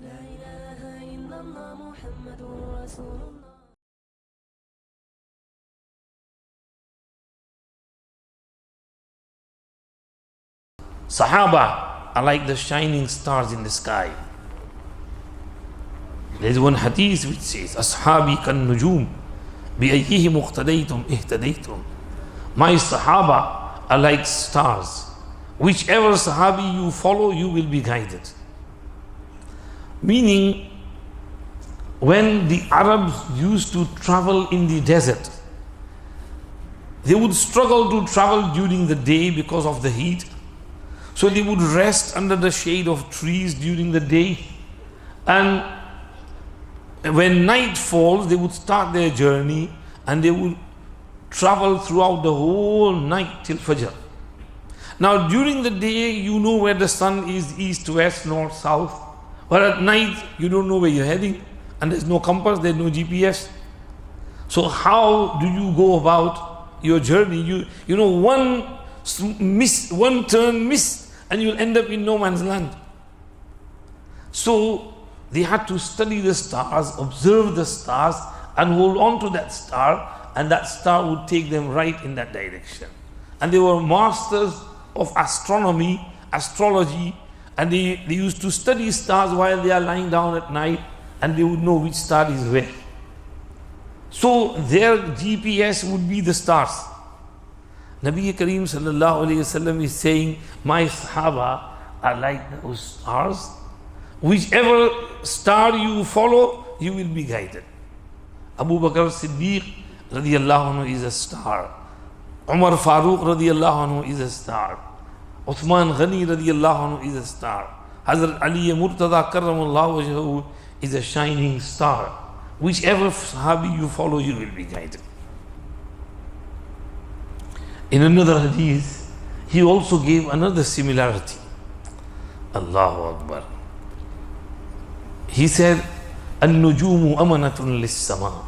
لا إله إلا الله محمد رسول الله. Sahaba are like the shining stars in the sky. There is one hadith which says, Ashabi kan nujum, bi ayyihim iqtadaytum ihtadaytum. My Sahaba are like stars. Whichever Sahabi you follow, you will be guided. Meaning, when the Arabs used to travel in the desert, they would struggle to travel during the day because of the heat. So they would rest under the shade of trees during the day, and when night falls, they would start their journey and they would travel throughout the whole night till Fajr. Now during the day, you know where the sun is, east, west, north, south. But at night, you don't know where you're heading, and there's no compass, there's no GPS. So how do you go about your journey? You know, one turn miss, and you'll end up in no man's land. So they had to study the stars, observe the stars, and hold on to that star, and that star would take them right in that direction. And they were masters of astronomy, astrology, and they used to study stars while they are lying down at night, and they would know which star is where. So their GPS would be the stars. Nabi Kareem sallallahu alayhi wasallam is saying, my Sahaba are like those stars. Whichever star you follow, you will be guided. Abu Bakr Siddiq radiyallahu anhu is a star. Umar Farooq radiyallahu anhu is a star. Uthman Ghani radiyallahu anhu is a star. Hazrat Ali Murtada karramallahu wajhahu is a shining star. Whichever Sahabi you follow, you will be guided. In another hadith, he also gave another similarity. Allahu Akbar. He said, An-nujumu amanatun lis-sama.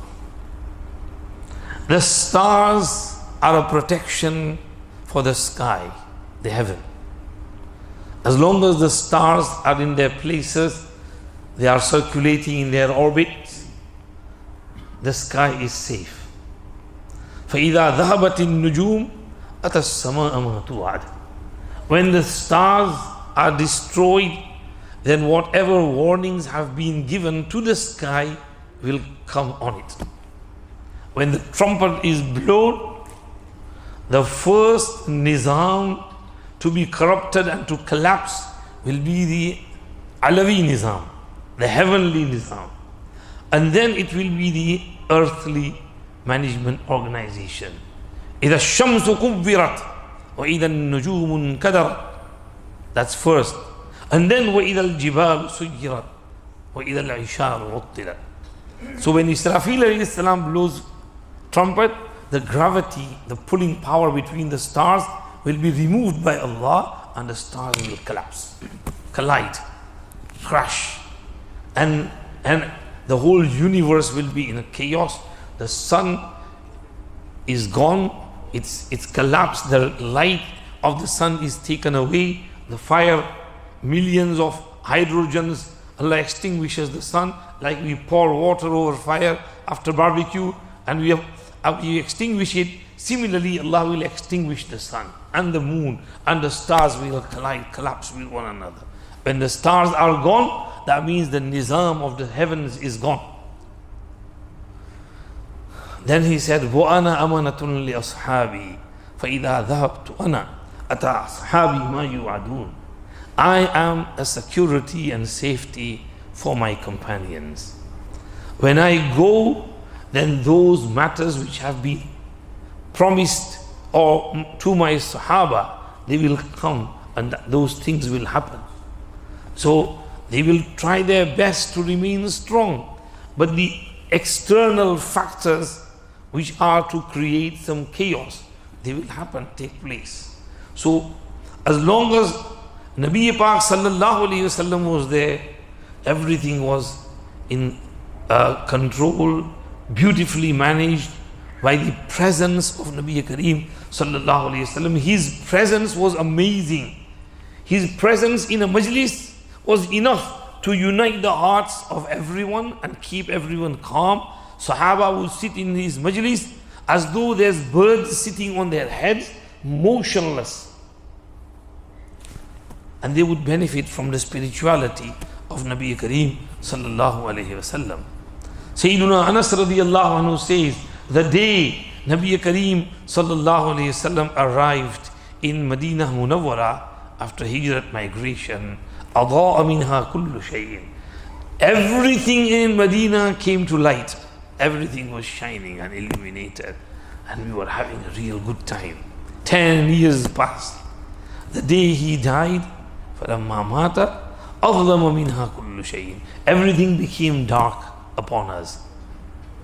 The stars are a protection for the sky, the heaven. As long as the stars are in their places, they are circulating in their orbits, the sky is safe. فَإِذَا ذَهَبَتِ النُّجُومُ أَتَى السَّمَاءَ مَا تُوعَدُ. When the stars are destroyed, then whatever warnings have been given to the sky will come on it. When the trumpet is blown, the first nizam to be corrupted and to collapse will be the Alawi nizam, the heavenly nizam. And then it will be the earthly management organization. إِذَا الشَّمْسُ كُبِّرَتْ وَإِذَا النُّجُومُ انْكَدَرَتْ. That's first. And then وَإِذَا الْجِبَالُ سُيِّرَتْ وَإِذَا الْعِشَارُ عُطِّلَتْ. So when Israfil alayhi salam blows trumpet, the gravity, the pulling power between the stars will be removed by Allah, and the stars will collapse, collide, crash, and the whole universe will be in a chaos. The sun is gone, it's collapsed, the light of the sun is taken away, the fire, millions of hydrogens, Allah extinguishes the sun like we pour water over fire after barbecue, and we extinguish it. Similarly, Allah will extinguish the sun and the moon, and the stars will collapse with one another. When the stars are gone, that means the nizam of the heavens is gone. Then he said, وَأَنَا أَمَنَةٌ لِأَصْحَابِي فَإِذَا ذَهَبْتُ أَنَا أَتَى أَصْحَابِي مَا يُوعَدُونَ. I am a security and safety for my companions. When I go, then those matters which have been promised or to my Sahaba, they will come, and those things will happen. So they will try their best to remain strong, but the external factors which are to create some chaos, they will happen, take place. So as long as Nabi Pak sallallahu alayhi wasallam was there, everything was in control, beautifully managed by the presence of Nabi Kareem sallallahu alayhi wasallam. His presence was amazing. His presence in a majlis was enough to unite the hearts of everyone and keep everyone calm. Sahaba would sit in his majlis as though there's birds sitting on their heads, motionless. And they would benefit from the spirituality of Nabi Kareem sallallahu alayhi wasallam. Sayyiduna Anas radiyallahu anhu says, the day Nabi Kareem sallallahu alayhi wasallam arrived in Medina Munawwara after Hijrat migration, أضاء منها كل شيء. Everything in Medina came to light. Everything was shining and illuminated, and we were having a real good time. 10 years passed. The day he died, فَلَمَّا مَاتَ أَظْلَمَ مِنْهَا كُلُّ شَيْءٍ. Everything became dark upon us.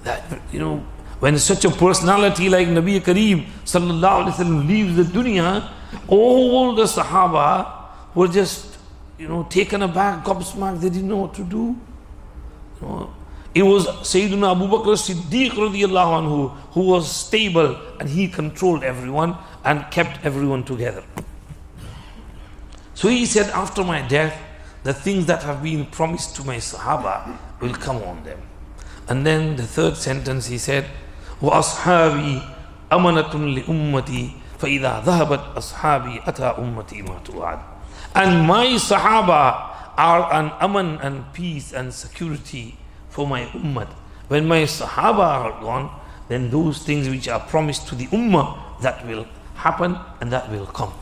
That, when such a personality like Nabi Kareem sallallahu alaihi wasallam leaves the dunya, all the Sahaba were just, taken aback, gobsmacked. They didn't know what to do. It was Sayyidina Abu Bakr Siddiq radiyallahu anhu who was stable, and he controlled everyone and kept everyone together. So he said, after my death, the things that have been promised to my Sahaba will come on them. And then the third sentence he said, وَأَصْحَابِي أَمَنَةٌ لِأُمَّتِي فَإِذَا ذَهَبَتْ أَصْحَابِي أَتَى أُمَّتِي مَا تُوعَدُ. And my Sahaba are an aman and peace and security for my ummah. When my Sahaba are gone, then those things which are promised to the ummah, that will happen and that will come.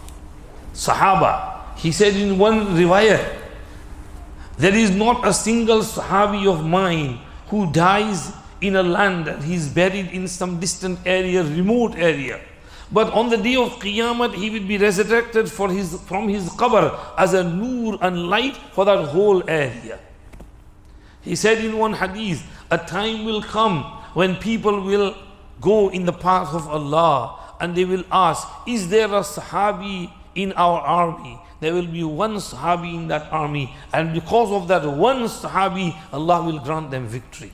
Sahaba, he said in one riwayat, there is not a single Sahabi of mine who dies in a land and he is buried in some distant area, remote area. But on the day of Qiyamah, he will be resurrected from his qabr as a nur and light for that whole area. He said in one hadith, a time will come when people will go in the path of Allah and they will ask, is there a Sahabi in our army? There will be one Sahabi in that army, and because of that one Sahabi, Allah will grant them victory.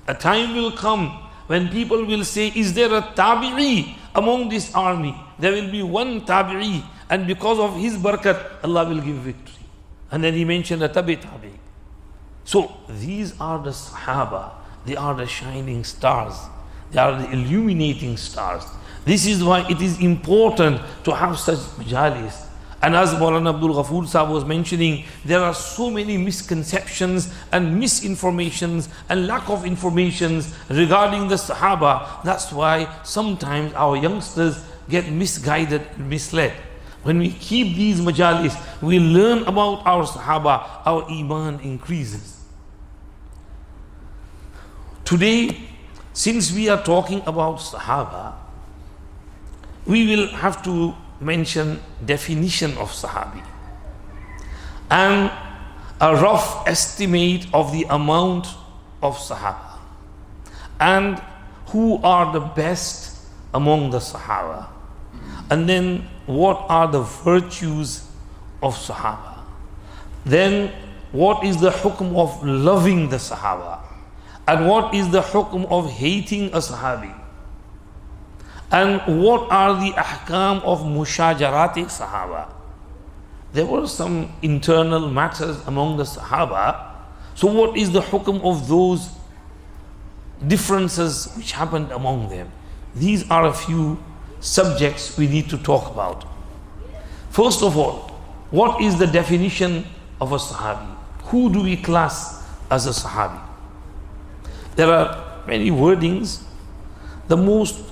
A time will come when people will say, is there a Tabi'i among this army? There will be one Tabi'i, and because of his barakat, Allah will give victory. And then he mentioned a Tabi'i. So these are the Sahaba. They are the shining stars. They are the illuminating stars. This is why it is important to have such majalis. And as Maulana Abdul Ghafoor Sahib was mentioning, there are so many misconceptions and misinformations and lack of informations regarding the Sahaba. That's why sometimes our youngsters get misguided and misled. When we keep these majalis, we learn about our Sahaba, our iman increases. Today, since we are talking about Sahaba, we will have to mention definition of Sahabi and a rough estimate of the amount of Sahaba and who are the best among the Sahaba, and then what are the virtues of Sahaba, then what is the hukm of loving the Sahaba, and what is the hukm of hating a Sahabi, and what are the ahkam of mushajarati Sahaba. There were some internal matters among the Sahaba. So what is the hukm of those differences which happened among them? These are a few subjects we need to talk about. First of all, what is the definition of a Sahabi? Who do we class as a Sahabi? There are many wordings. The most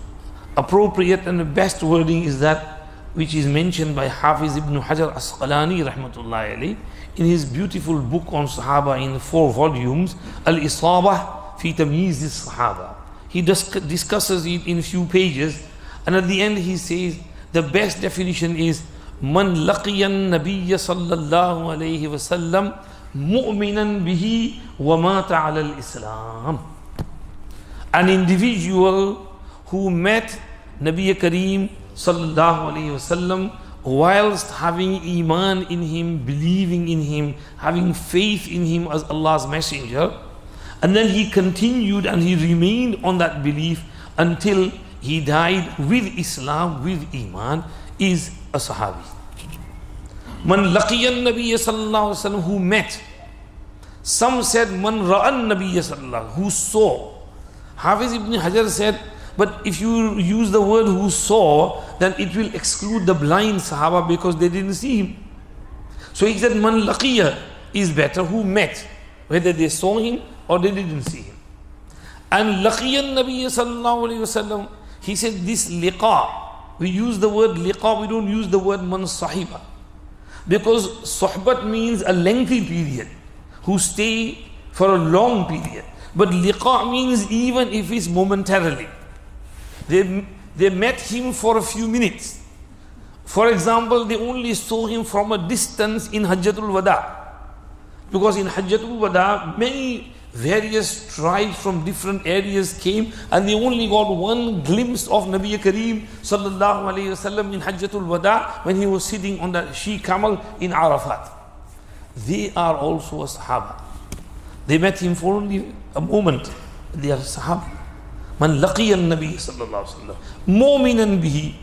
appropriate and the best wording is that which is mentioned by Hafiz ibn Hajar Asqalani rahmatullahi alayhi in his beautiful book on Sahaba in 4 volumes, Al-Isabah fi Tamyiz al-Sahaba. He discusses it in a few pages, and at the end he says the best definition is Man laqiya an-nabiyya sallallahu alayhi wa sallam mu'minan bihi wa mata ala al-Islam. An individual who met Nabi Kareem sallallahu alayhi wasallam whilst having iman in him, believing in him, having faith in him as Allah's messenger, and then he continued and he remained on that belief until he died with Islam, with iman, is a Sahabi. Man laqiya an-Nabiy sallallahu alayhi wasallam, who met Some said, Man ra'an nabiyya sallallahu, who saw. Hafiz ibn Hajar said, but if you use the word who saw, then it will exclude the blind Sahaba because they didn't see him. So he said, Man laqiya is better, who met, whether they saw him or they didn't see him. And laqiyan nabiyya sallallahu alayhi wasallam, he said this liqa, we use the word liqa, we don't use the word man sahiba. Because sohbat means a lengthy period, who stay for a long period. But liqa means even if it's momentarily. They met him for a few minutes. For example, they only saw him from a distance in Hajjatul Wada. Because in Hajjatul Wada, many various tribes from different areas came and they only got one glimpse of Nabi Kareem sallallahu alayhi wasallam in Hajjatul Wada when he was sitting on the she-camel in Arafat. They are also a Sahaba. They met him for only a moment. They are Sahaba. Man laqiya an-Nabi sallallahu alayhi wasallam. Mu'minan bihi,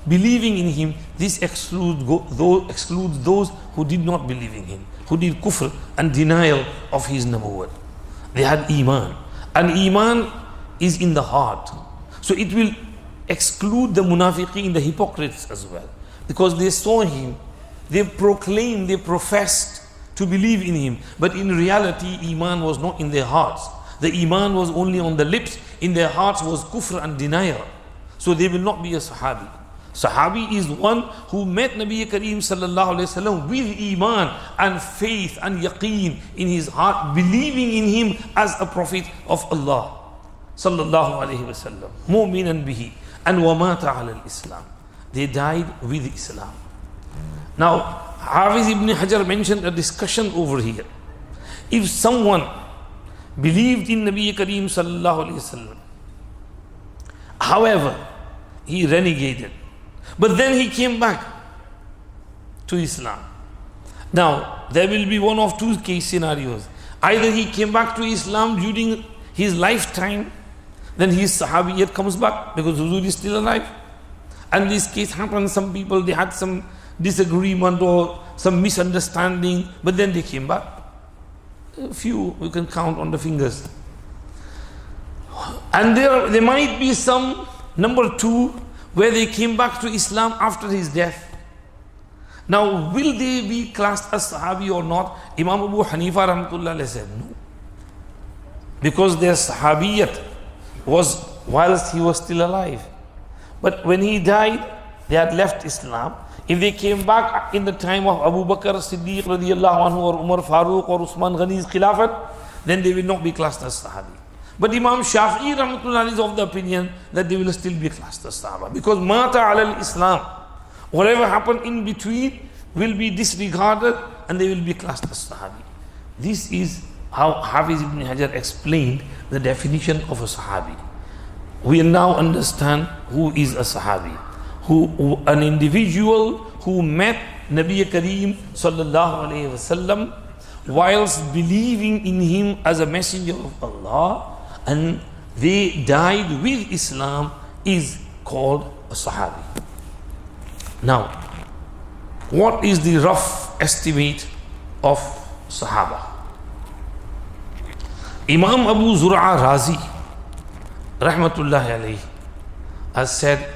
believing in him. This excludes those who did not believe in him, who did kufr and denial of his nubuwwat. They had iman, and iman is in the heart. So it will exclude the munafiqeen, the hypocrites as well, because they saw him, they proclaimed, they professed to believe in him, but in reality iman was not in their hearts. The iman was only on the lips, in their hearts was kufr and denial. So they will not be a sahabi. Sahabi is one who met Nabi Kareem sallallahu alayhi wasallam with iman and faith and yaqeen in his heart, believing in him as a prophet of Allah sallallahu alayhi wasallam, mu'minan bihi, and wa mata ala al-Islam. They died with Islam. Now, Hafiz ibn Hajar mentioned a discussion over here. If someone believed in Nabi Kareem sallallahu alayhi wasallam, however, he renegated, but then he came back to Islam. Now, there will be one of two case scenarios. Either he came back to Islam during his lifetime, then his sahabiyyat comes back because Huzur is still alive. And this case happened, some people, they had some disagreement or some misunderstanding, but then they came back. A few, you can count on the fingers. And there might be some, number two, where they came back to Islam after his death. Now, will they be classed as Sahabi or not? Imam Abu Hanifa rahmatullah said no. Because their Sahabiyyat was whilst he was still alive. But when he died, they had left Islam. If they came back in the time of Abu Bakr Siddiq radiallahu anhu or Umar Farooq or Usman Ghani's Khilafat, then they will not be classed as Sahabi. But Imam Shafi'i rahmatullah is of the opinion that they will still be classed as Sahaba. Because mata ala al-Islam, whatever happened in between will be disregarded and they will be classed as Sahabi. This is how Hafiz ibn Hajar explained the definition of a Sahabi. We now understand who is a Sahabi. An individual who met Nabi Kareem sallallahu alayhi wasallam whilst believing in him as a messenger of Allah, and they died with Islam, is called a Sahabi. Now, what is the rough estimate of Sahaba? Imam Abu Zur'a Razi rahmatullahi alayhi has said,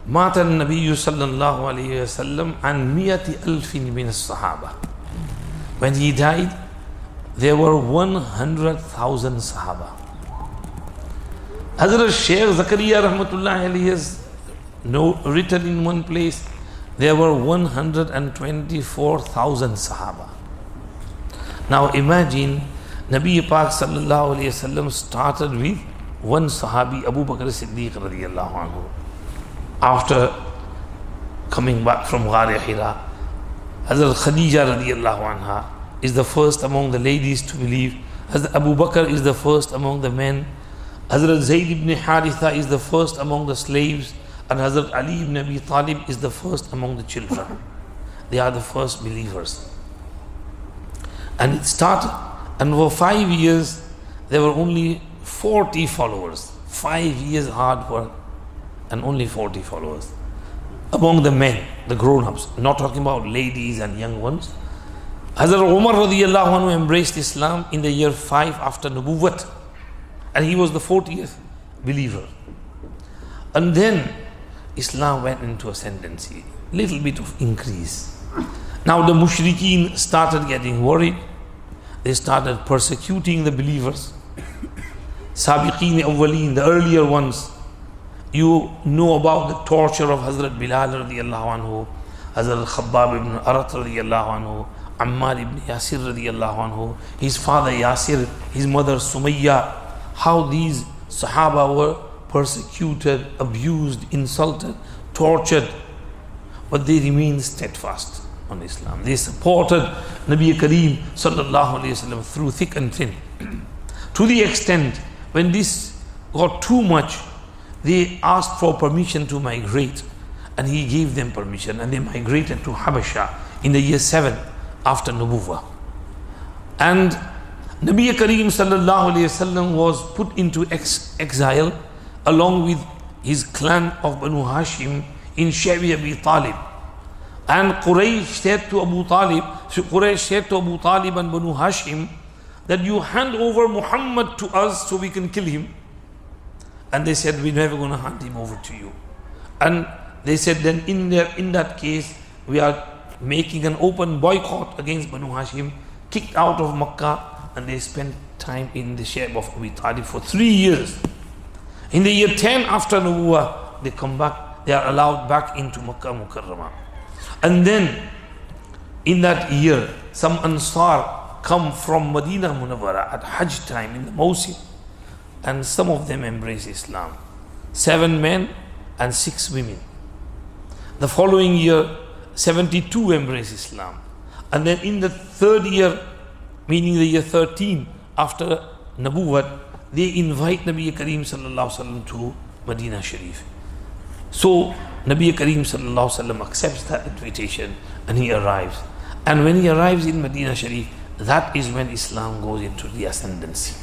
مات النبي صلى الله عليه وسلم عن 100,000 من الصحابة. When he died, there were 100,000 Sahaba. Hazrat Shaykh Zakaria rahmatullahi alayhi has written in one place, there were 124,000 Sahaba. Now imagine, Nabi Pak sallallahu alayhi wasallam started with one Sahabi, Abu Bakr Siddiq radiallahu anhu. After coming back from Ghar Hira, Hazrat Khadija radiallahu anha is the first among the ladies to believe. Hazrat Abu Bakr is the first among the men. Hazrat Zayd ibn Haritha is the first among the slaves. And Hazrat Ali ibn Abi Talib is the first among the children. They are the first believers. And it started, and for 5 years, there were only 40 followers. 5 years hard work, and only 40 followers. Among the men, the grown-ups, not talking about ladies and young ones. Hazrat Umar radiallahu anhu embraced Islam in the year 5 after Nubuwwat, and he was the 40th believer. And then Islam went into ascendancy, little bit of increase. Now the mushrikeen started getting worried. They started persecuting the believers. Sabiqeen awwaleen, the earlier ones. You know about the torture of Hazrat Bilal radiallahu anhu, Hazrat Khabbab ibn Arat radiallahu anhu, Ammar ibn Yasir radiallahu anhu, his father Yasir, his mother Sumayya, how these Sahaba were persecuted, abused, insulted, tortured, but they remained steadfast on Islam. They supported Nabi Kareem sallallahu alayhi wasallam through thick and thin. To the extent, when this got too much, they asked for permission to migrate, and he gave them permission, and they migrated to Habasha in the year 7 after Nubuwwah. And Nabi Kareem sallallahu alayhi wasallam was put into exile along with his clan of Banu Hashim in Shabi Abi Talib. And Quraysh said to Abu Talib and Banu Hashim that you hand over Muhammad to us so we can kill him. And they said, we're never going to hand him over to you. And they said, then in that case, we are making an open boycott against Banu Hashim, kicked out of Makkah, and they spent time in the Shaykh of Abi Talib for 3 years. In the year 10 after Nubuwwah, they come back, they are allowed back into Makkah Mukarramah. And then, in that year, some Ansar come from Medina Munawwara at Hajj time in the Mawsim, and some of them embrace Islam. 7 men and 6 women. The following year, 72 embrace Islam. And then in the 3rd year, meaning the year 13 after Nubuwwat, they invite Nabi Kareem sallallahu alaihi wasallam to Medina Sharif. So Nabi Kareem sallallahu alaihi wasallam accepts that invitation and he arrives. And when he arrives in Medina Sharif, that is when Islam goes into the ascendancy.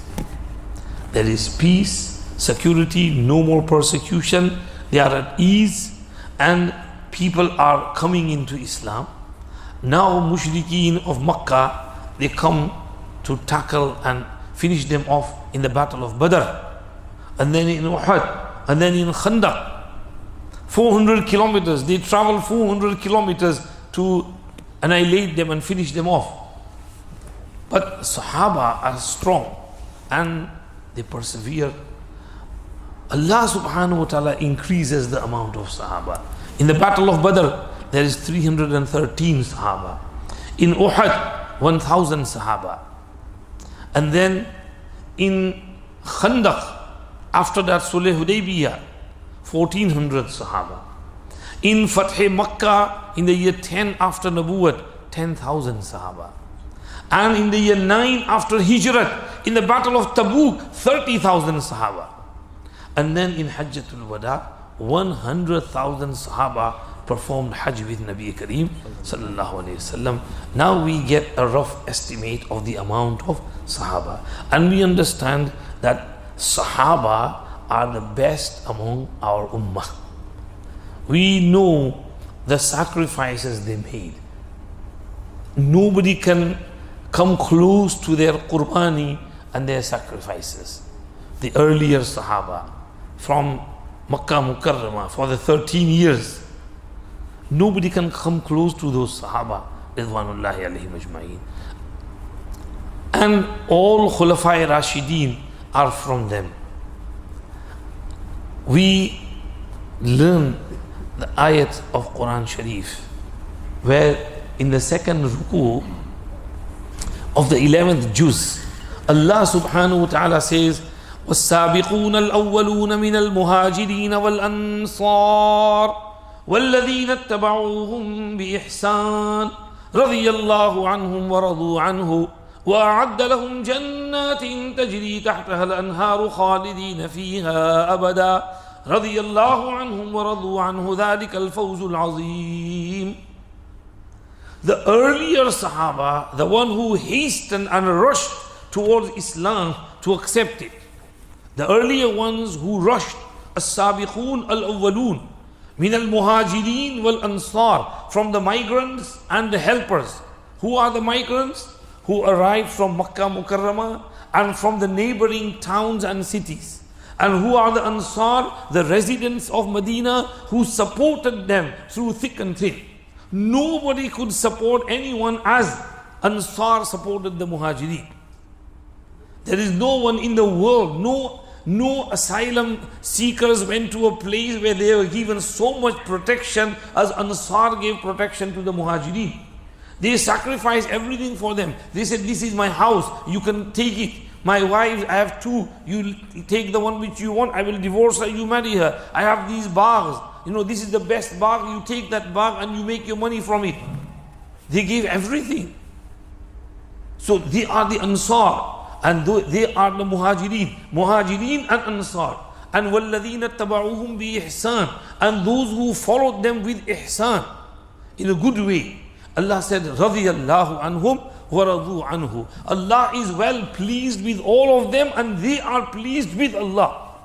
There is peace, security, no more persecution. They are at ease and people are coming into Islam. Now mushrikeen of Makkah, they come to tackle and finish them off in the battle of Badr, and then in Uhud, and then in Khandaq. 400 kilometers, they travel 400 kilometers to annihilate them and finish them off. But Sahaba are strong and they persevere. Allah subhanahu wa ta'ala increases the amount of Sahaba. In the battle of Badr, there is 313 Sahaba. In Uhud, 1000 Sahaba. And then in Khandaq, after that Sulh Hudaybiyah, 1400 Sahaba. In Fath Makkah, in the year 10 after Nubuwwat, 10,000 Sahaba. And in the year 9 after Hijrat, in the battle of Tabuk, 30,000 Sahaba. And then in Hajjatul Wada, 100,000 Sahaba performed Hajj with Nabi Kareem sallallahu alayhi wasallam. Now we get a rough estimate of the amount of Sahaba. And we understand that Sahaba are the best among our ummah. We know the sacrifices they made. Nobody can come close to their qurbani and their sacrifices. The earlier Sahaba from Makkah Mukarramah for the 13 years, nobody can come close to those Sahaba, Ridwanullahi عليهم أجمعين. And all Khulafai Rashideen are from them. We learn the ayat of Quran Sharif, where in the second ruku of the 11th juz, Allah subhanahu wa ta'ala says, والسابقون الأولون من المهاجرين والأنصار والذين اتبعوهم بإحسان رضي الله عنهم ورضوا عنه وأعد لهم جنات تجري تحتها الأنهار خالدين فيها أبدا رضي الله عنهم ورضوا عنه ذلك الفوز العظيم. The earlier Sahaba, the one who hastened and rushed towards Islam to accept it, the earlier ones who rushed, as-sabiqun al-awwalun min al-muhajirin wal-ansar, from the migrants and the helpers, Who are the migrants? Who arrived from Makkah Mukarramah and from the neighboring towns and cities. And who are the Ansar? The residents of Medina who supported them through thick and thin. Nobody could support anyone as Ansar supported the Muhajirin. There is no one in the world, no asylum seekers went to a place where they were given so much protection as Ansar gave protection to the Muhajirin. They sacrificed everything for them. They said, this is my house, you can take it. My wives, I have two, you take the one which you want, I will divorce her, you marry her. I have these bags, this is the best bag, you take that bag and you make your money from it. They gave everything. So they are the Ansar. And they are the Muhajirin and Ansar. And وَالَّذِينَ اتَّبَعُوهُمْ بِإِحْسَانٍ. And those who followed them with ihsan, in a good way. Allah said, رَضِيَ اللَّهُ عَنْهُمْ وَرَضُوا عَنْهُ. Allah is well pleased with all of them and they are pleased with Allah.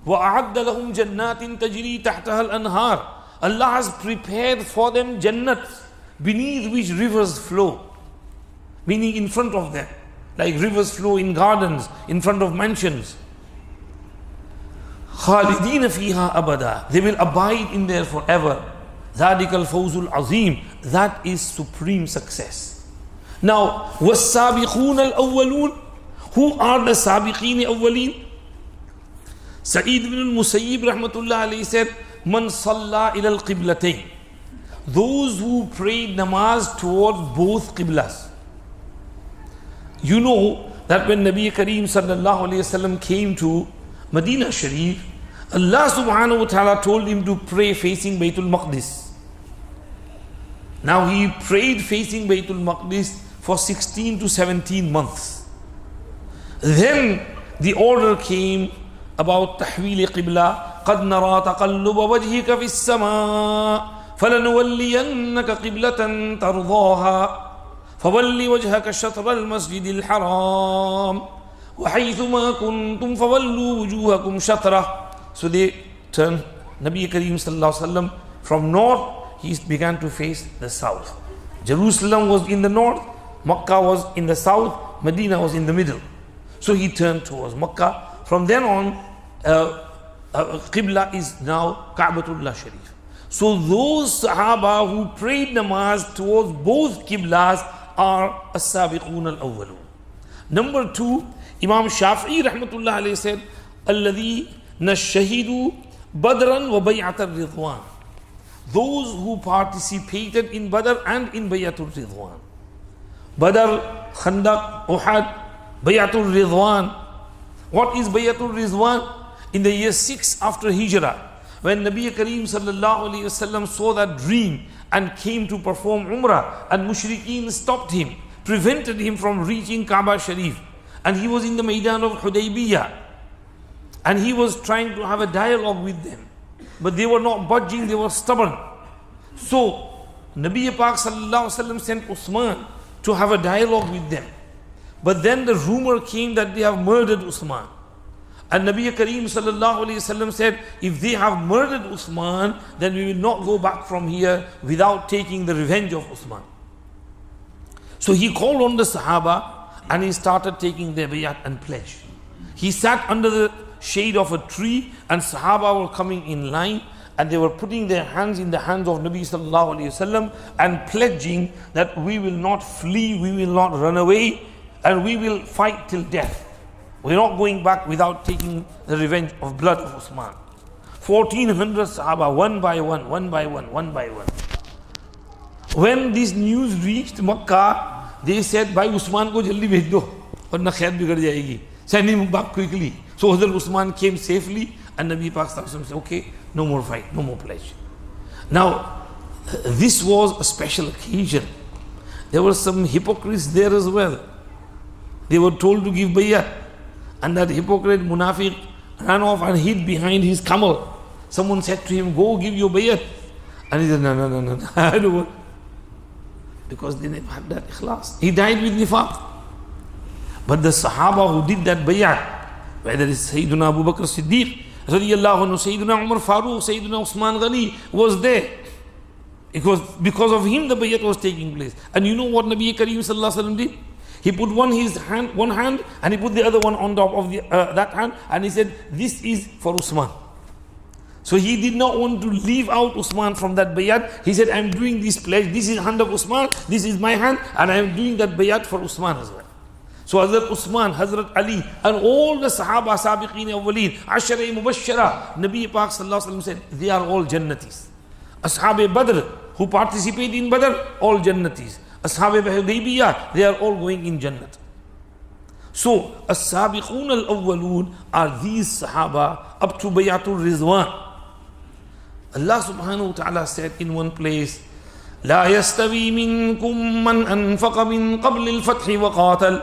وَأَعَدَّ لَهُمْ جَنَّاتٍ تَجْرِي تَحْتَهَا الْأَنْهَارِ. Allah has prepared for them jannats beneath which rivers flow. Meaning in front of them. Like rivers flow in gardens, in front of mansions. خَالِدِينَ فِيهَا أَبَدًا. They will abide in there forever. ذَلِكَ الْفَوْزُ الْعَظِيمُ. That is supreme success. Now, وَالسَّابِقُونَ الْأَوَّلُونَ. Who are the Sabiqeen Awwaleen? Sa'id ibn al-Musayyib rahmatullah alayhi said, مَنْ صَلَّى إِلَى الْقِبْلَتَيْنِ. Those who prayed namaz towards both qiblas. You know that when Nabi Kareem sallallahu alayhi wasallam came to Medina Sharif, Allah subhanahu wa ta'ala told him to pray facing Baytul Maqdis. Now he prayed facing Baytul Maqdis for 16 to 17 months. Then the order came about Tahweel Qibla. قَدْ نَرَى تَقَلُّبَ وَجْهِكَ فِي السَّمَاءِ فَلَنُوَلِّيَنَّكَ قِبْلَةً تَرْضَاهَا فَوَلِّ وَجْهَكَ شَطْرَ الْمَسْجِدِ الْحَرَامِ وَحَيْثُمَا كُنْتُمْ فَوَلُّوا وُجُوهَكُمْ شَطْرَهُ. So they turned. Nabi Kareem sallallahu alaihi wasallam from north, he began to face the south. Jerusalem was in the north, Makkah was in the south, Medina was in the middle. So he turned towards Makkah. From then on, Qibla is now Ka'batullah Sharif. So those Sahaba who prayed namaz towards both Qiblas are as-Sabiqun al-Awwalun. Number 2, Imam Shafi'i rahmatullah alayhi said, Alladhi nashahidu badran wa bay'atar Ridwan. Those who participated in Badr and in Bayatul Ridwan. Badr, Khandaq, Uhud, Bayatul Ridwan. What is Bayatul Ridwan? In the year 6 after Hijrah, when Nabi Kareem sallallahu alayhi wasallam saw that dream and came to perform Umrah, and Mushrikeen stopped him, prevented him from reaching Kaaba Sharif, and he was in the Maidan of Hudaybiyah, and he was trying to have a dialogue with them, but they were not budging, they were stubborn. So Nabi Pak sallallahu alayhi wasallam sent Usman to have a dialogue with them, but then the rumor came that they have murdered Usman. And Nabi Kareem sallallahu alayhi wasallam said, if they have murdered Usman, then we will not go back from here without taking the revenge of Usman. So he called on the Sahaba and he started taking their bayat and pledge. He sat under the shade of a tree and Sahaba were coming in line and they were putting their hands in the hands of Nabi sallallahu alayhi wasallam and pledging that we will not flee, we will not run away, and we will fight till death. We're not going back without taking the revenge of blood of Usman. 1400 Sahaba, one by one, one by one, one by one. When this news reached Makkah, they said, "Bhai Usman ko jaldi bhej do, warna khair bigad jayegi. Send him back quickly." So Hazrat Usman came safely, and Nabi Pak said, "Okay, no more fight, no more pledge." Now, this was a special occasion. There were some hypocrites there as well. They were told to give bayat. And that hypocrite munafiq ran off and hid behind his camel. Someone said to him, "Go give your bayat." And he said, No, I don't want. Because they never had that ikhlas. He died with nifaq. But the Sahaba who did that bayat, whether it's Sayyidina Abu Bakr Siddiq, radiyallahu anhu, Sayyidina Umar Farooq, Sayyidina Usman Ghani, was there. Because of him the bayat was taking place. And you know what Nabi Kareem sallallahu alaihi wasallam did? He put one hand and he put the other one on top of that hand, and he said, this is for Usman. So he did not want to leave out Usman from that bayat. He said, I am doing this pledge. This is hand of Usman, this is my hand, and I am doing that bayat for Usman as well. So Hazrat Usman, Hazrat Ali, and all the Sahaba, Sabiqeen Awwaleen, Ashara Mubashshara, Nabi Pak sallallahu alaihi wasallam said, they are all Jannatis. Ashab Badr, who participate in Badr, all Jannatis. Ashab Hudaybiyah, they are all going in Jannat. So, As-Sabiqoon al-Awwaloon are these Sahaba up to Bayatul Rizwan. Allah subhanahu wa ta'ala said in one place, لا يستوي منكم من أنفق من قبل الفتح وقاتل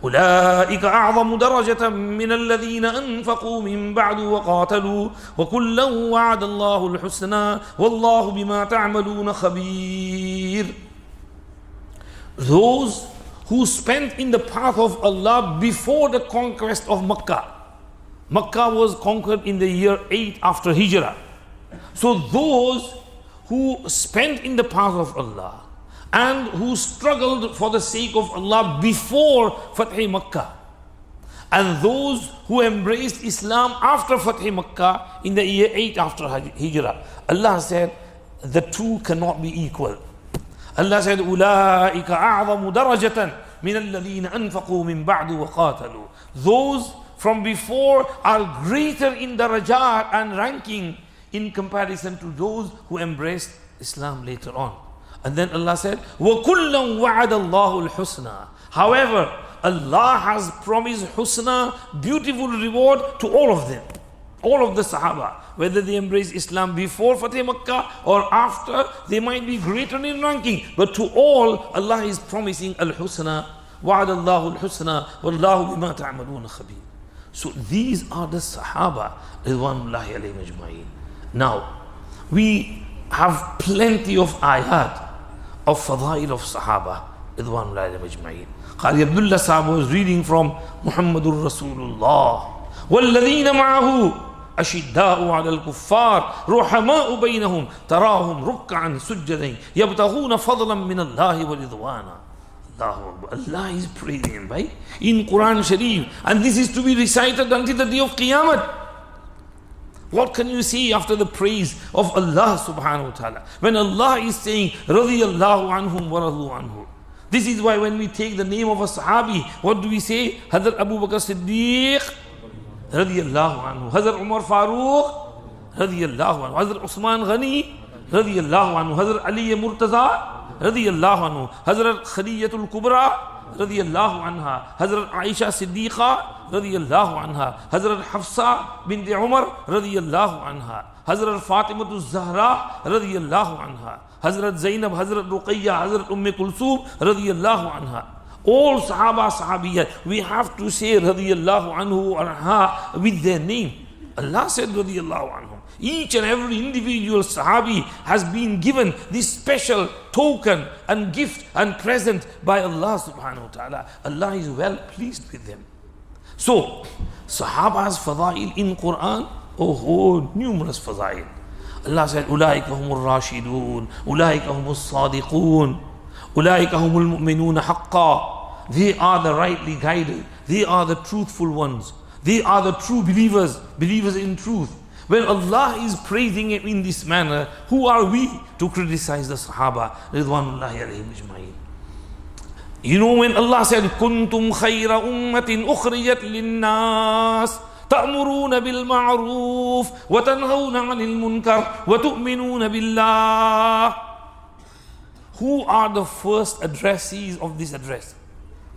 أولئك أعظم درجة من الذين أنفقوا من بعد وقاتلوا وكلا وعد الله الحسنى والله بما تعملون خبير. Those who spent in the path of Allah before the conquest of Makkah. Makkah was conquered in the year 8 after Hijrah. So those who spent in the path of Allah and who struggled for the sake of Allah before Fath Makkah, and those who embraced Islam after Fath Makkah in the year 8 after Hijrah, Allah said the two cannot be equal. Allah said, أُولَٰئِكَ أَعْظَمُ دَرَجَةً مِنَ الَّذِينَ أَنفَقُوا مِن بَعْدُ وَقَاتَلُوا. Those from before are greater in darajat and ranking in comparison to those who embraced Islam later on. And then Allah said, وَكُلًّا وَعَدَ اللَّهُ الْحُسْنَى. However, Allah has promised husna, beautiful reward to all of them. All of the Sahaba, whether they embrace Islam before Fateh Makkah or after, they might be greater in ranking. But to all, Allah is promising al-husna. وَعَدَ اللَّهُ الْحُسْنَى وَاللَّهُ بِمَا تَعْمَلُونَ خَبِيرٌ. So these are the Sahaba, Ridwanullahi alayhim ajma'in. Now, we have plenty of ayat of fadail of Sahaba, Ridwanullahi alayhim ajma'in. Qari Abdullah Sahab was reading from Muhammadur Rasulullah. وَالَّذِينَ مَعَهُ أشداء على الكفار رحماء بينهم تراهم ركعا سجدا يبتغون فضلا من الله ورضوانا. Allah is praising him, in Quran Sharif, and this is to be recited until the day of Qiyamah. What can you say after the praise of Allah subhanahu wa ta'ala when Allah is saying radiyallahu anhum wa radu anhu? This is why when we take the name of a Sahabi, what do we say? Hazrat Abu Bakr Siddiq radiyallahu anhu, Hazrat Umar Farooq radiyallahu anhu, Hazrat Usman Ghani radiyallahu anhu, Hazrat Ali Murtaza radiyallahu anhu, Hazrat Khadijatul Kubra radiyallahu anha, Hazrat Aisha Siddiqa radiyallahu anha, Hazrat Hafsa binti Umar radiyallahu anha, Hazrat Fatimatul Zahra radiyallahu anha, Hazrat Zainab, Hazrat Ruqayya, Hazrat Kulthum radiyallahu anha. All Sahaba, Sahabiyat, we have to say radiyallahu anhu or anha with their name. Allah said radiyallahu anhu. Each and every individual Sahabi has been given this special token and gift and present by Allah subhanahu wa ta'ala. Allah is well pleased with them. So, Sahaba's fadail in Quran, numerous fadail. Allah said, أُولَٰئِكَ هُمُ الرَّاشِدُونَ أُولَٰئِكَ هُمُ الصَّادِقُونَ أُولَٰئِكَ هُمُ الْمُؤْمِنُونَ حَقًّا. They are the rightly guided. They are the truthful ones. They are the true believers, believers in truth. When Allah is praising him in this manner, who are we to criticize the Sahaba? Ridwanullahi alayhim ajma'in. You know when Allah said, كُنْتُمْ خَيْرَ أُمَّةٍ أُخْرِجَتْ لِلنَّاسِ تأمرون بالمعروف وتنهون عن المنكر وتؤمنون بالله. Who are the first addressees of this address?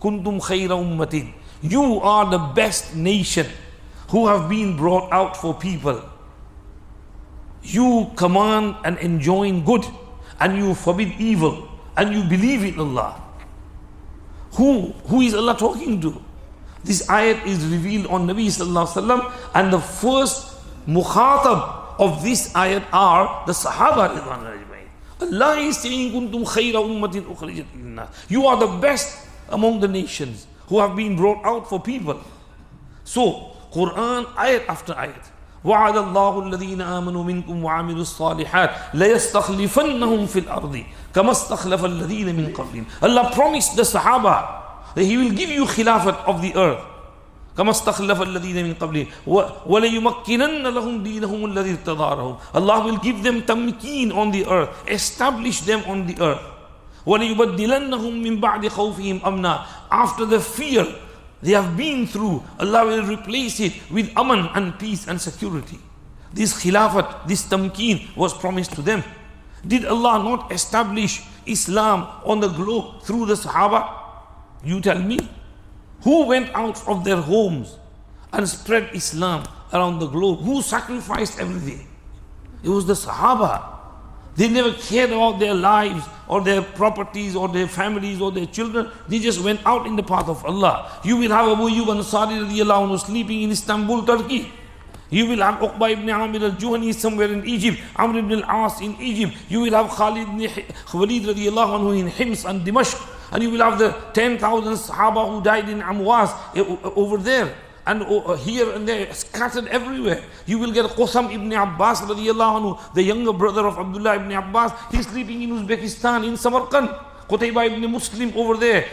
كنتم خير أمة. You are the best nation who have been brought out for people. You command and enjoin good, and you forbid evil, and you believe in Allah. Who is Allah talking to? This ayat is revealed on Nabi sallallahu alaihi wasallam, and the first mukhatab of this ayat are the Sahaba ridwanullahi alayhim. Allah is saying, "Kuntum khayra ummatin ukhrijat lin-nas." You are the best among the nations who have been brought out for people. So, Quran ayat after ayat, وعد الله الذين آمنوا منكم وعملوا الصالحات ليستخلفنهم في الأرض كما استخلف الذين من قبلهم. Allah promised the Sahaba that He will give you khilafat of the earth. كما استخلف الذين من قبلهم وليمكنن لهم دينهم الذي ارتضى لهم. Allah will give them tamkeen on the earth, establish them on the earth. وَلَيُبَدِّلَنَّهُمْ مِنْ بَعْدِ خَوْفِهِمْ أَمْنًا. After the fear they have been through, Allah will replace it with aman and peace and security. This khilafat, this tamkeen was promised to them. Did Allah not establish Islam on the globe through the Sahaba? You tell me. Who went out of their homes and spread Islam around the globe? Who sacrificed everything? It was the Sahaba. They never cared about their lives or their properties or their families or their children. They just went out in the path of Allah. You will have Abu Ayyub Ansari radiallahu anhu sleeping in Istanbul, Turkey. You will have Uqba ibn Amir al-Juhani somewhere in Egypt, Amr ibn al-As in Egypt. You will have Khalid ibn Walid radiallahu anhu in Hims and Dimashq. And you will have the 10,000 Sahaba who died in Amwas over there. And here and there, scattered everywhere. You will get Qusam ibn Abbas radiallahu anhu, the younger brother of Abdullah ibn Abbas. He's sleeping in Uzbekistan, in Samarkand. Qutayba ibn Muslim over there.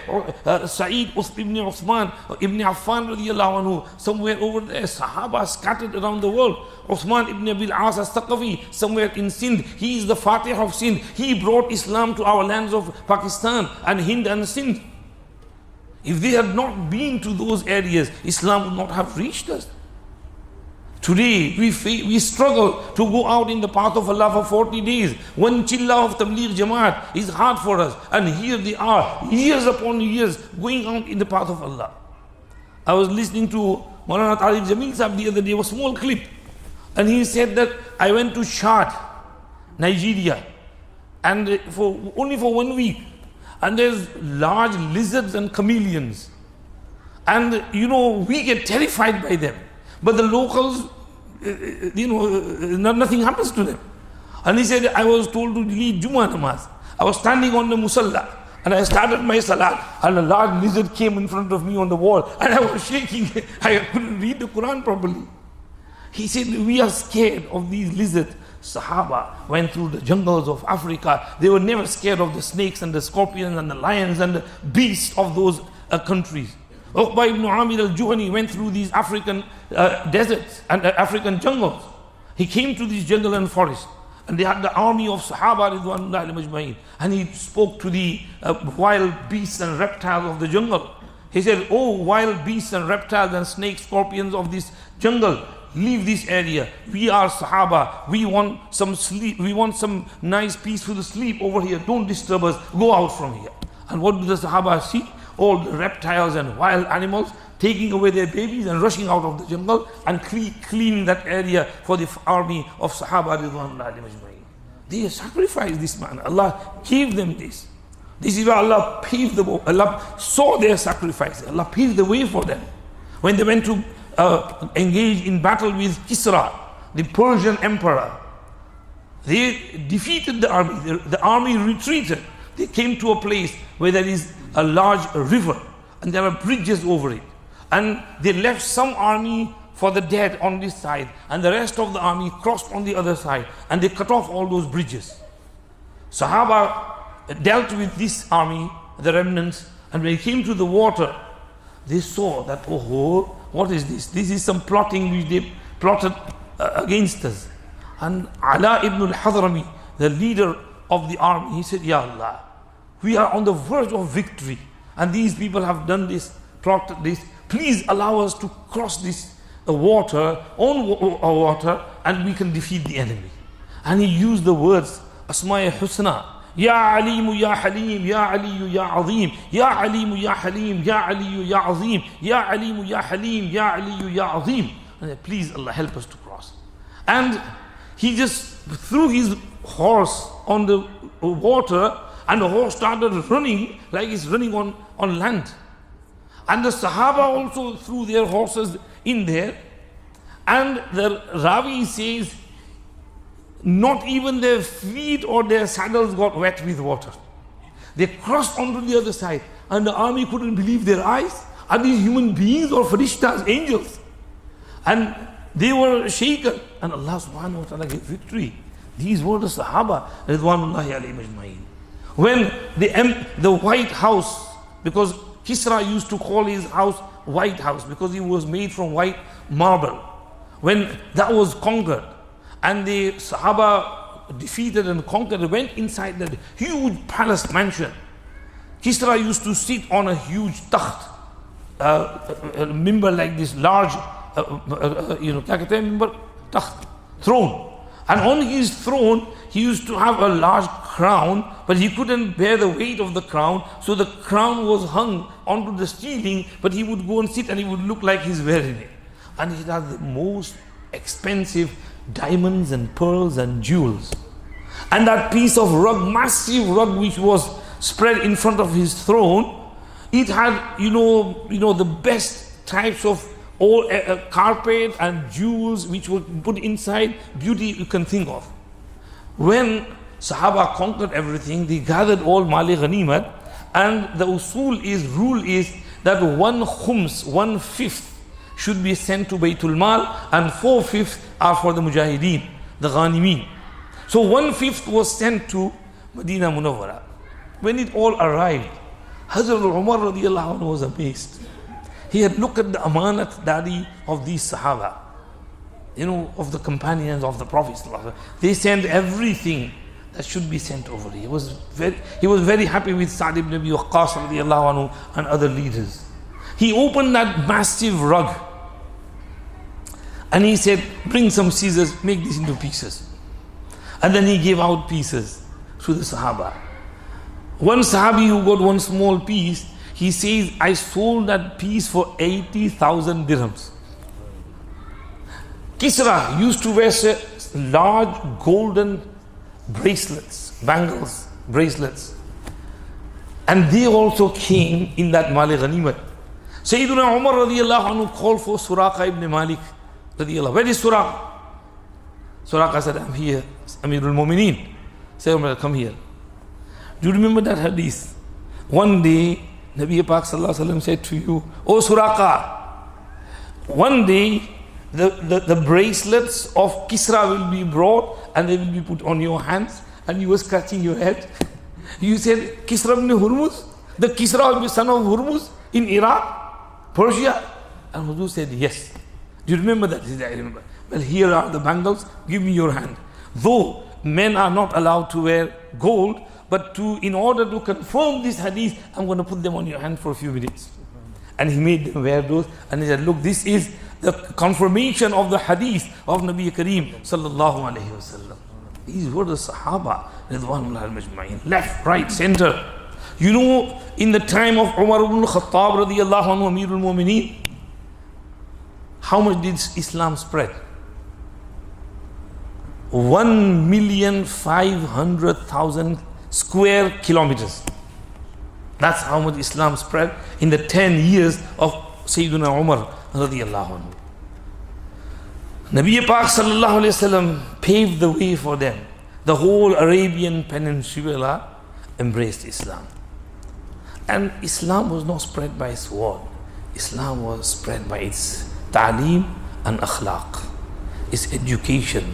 Sa'id ibn Uthman ibn Affan radiallahu anhu, somewhere over there. Sahaba scattered around the world. Uthman ibn Abil As al-Thaqafi, somewhere in Sindh. He is the Fatih of Sindh. He brought Islam to our lands of Pakistan and Hind and Sindh. If they had not been to those areas, Islam would not have reached us. Today, we struggle to go out in the path of Allah for 40 days. One chilla of Tabligh Jamaat is hard for us. And here they are, years upon years, going out in the path of Allah. I was listening to Maulana Talib Jamil Sahab the other day, a small clip. And he said that I went to Chad, Nigeria, and only for 1 week. And there's large lizards and chameleons. And we get terrified by them. But the locals, nothing happens to them. And he said, I was told to lead Jummah namaz. I was standing on the musalla and I started my salat, and a large lizard came in front of me on the wall and I was shaking. I couldn't read the Quran properly. He said, we are scared of these lizards. Sahaba went through the jungles of Africa. They were never scared of the snakes and the scorpions and the lions and the beasts of those countries. Uqba ibn Amir al-Juhani went through these African deserts and African jungles. He came to these jungle and forests, and they had the army of Sahaba Rضوان الله عليهم أجمعين. And he spoke to the wild beasts and reptiles of the jungle. He said, oh, wild beasts and reptiles and snakes, scorpions of this jungle, leave this area. We are Sahaba. We want some sleep. We want some nice peaceful sleep over here. Don't disturb us. Go out from here. And what do the Sahaba see? All the reptiles and wild animals taking away their babies and rushing out of the jungle and cleaning that area for the army of Sahaba Rضوان الله عليهم أجمعين. They sacrificed this man. Allah gave them this. This is why Allah paved the way. Allah saw their sacrifice. Allah paved the way for them. When they went to engage in battle with Kisra, the Persian emperor, they defeated the army. The army retreated. They came to a place where there is a large river and there are bridges over it. And they left some army for the dead on this side, and the rest of the army crossed on the other side, and they cut off all those bridges. Sahaba dealt with this army, the remnants, and when it came to the water, they saw that, oh, what is this? This is some plotting which they plotted against us. And Ala ibn al-Hadrami, the leader of the army, he said, Ya Allah, we are on the verge of victory, and these people have done this, plotted this. Please allow us to cross this water, and we can defeat the enemy. And he used the words Asma-e Husna, Ya Alimu Ya Halim, Ya Aliyu Ya Azim, Ya Alimu Ya Halim, Ya Aliyu Ya Azim, Ya Alimu Ya Halim, Ya Aliyu Ya Azim. And said, please Allah, help us to cross. And he just threw his horse on the water, and the horse started running like it's running on land. And the Sahaba also threw their horses in there. And the Ravi says, not even their feet or their saddles got wet with water. They crossed onto the other side, and the army couldn't believe their eyes. Are these human beings or farishtas, angels? And They were shaken, and Allah subhanahu wa ta'ala gave victory. These were the Sahaba, Ridwanullahi alayhim Ajma'in. When the White House, because Kisra used to call his house White House because it was made from white marble. When that was conquered, and the Sahaba defeated and conquered, went inside that huge palace mansion. Kisra used to sit on a huge takht, a member like this large, throne. And on his throne, he used to have a large crown, but he couldn't bear the weight of the crown, so the crown was hung onto the ceiling, but he would go and sit and he would look like he's wearing it. And he had the most expensive diamonds and pearls and jewels. And that piece of rug, massive rug which was spread in front of his throne, it had, the best types of all carpet and jewels which were put inside, beauty you can think of. When Sahaba conquered everything, they gathered all Mali Ghanimat, and the rule is that 1 khums, 1/5 should be sent to Baytul Mal, and 4/5 are for the Mujahideen, the Ghanimeen. So 1/5 was sent to Medina Munawwara. When it all arrived, Hazrat Umar radiallahu anhu was amazed. He had looked at the amanat dari of these Sahaba, of the companions of the Prophet. They sent everything that should be sent over. He was very happy with Sa'd ibn Abi Waqqas radiallahu anhu and other leaders. He opened that massive rug and he said, bring some scissors, make this into pieces. And then he gave out pieces to the Sahaba. One Sahabi who got one small piece, he says, I sold that piece for 80,000 dirhams. Kisra used to wear large golden bracelets, bangles, bracelets. And they also came in that Mali Ghanimat. Sayyiduna Umar radiallahu anhu called for Suraqa ibn Malik radiallahu. Where is Suraqa? Suraqa said, I'm here, Amirul Mu'mineen. Said, Umar, come here. Do you remember that hadith? One day, Nabi Pak sallallahu alaihi wasallam said to you, O Suraqa, one day the bracelets of Kisra will be brought and they will be put on your hands, and you were scratching your head. You said, Kisra ibn Hurmuz, the Kisra son of Hurmuz in Iraq, Persia. And Huzur said, yes. Do you remember that? He said, I remember. Well, here are the bangles, give me your hand. Though men are not allowed to wear gold, but in order to confirm this hadith, I'm going to put them on your hand for a few minutes. And he made them wear those, and he said, look, this is the confirmation of the hadith of Nabi Kareem sallallahu alayhi wasallam. These were the Sahaba, Ridwanullahi alayhim Ajma'in. Left, right, center. In the time of Umar ibn Khattab radiallahu anhu, Amirul Mu'mineen, how much did Islam spread? 1,500,000 square kilometers. That's how much Islam spread in the 10 years of Sayyidina Umar radiallahu anhu. Nabi Pak sallallahu alayhi wasallam paved the way for them. The whole Arabian Peninsula embraced Islam. And Islam was not spread by its word. Islam was spread by its ta'aleem and akhlaq, its education,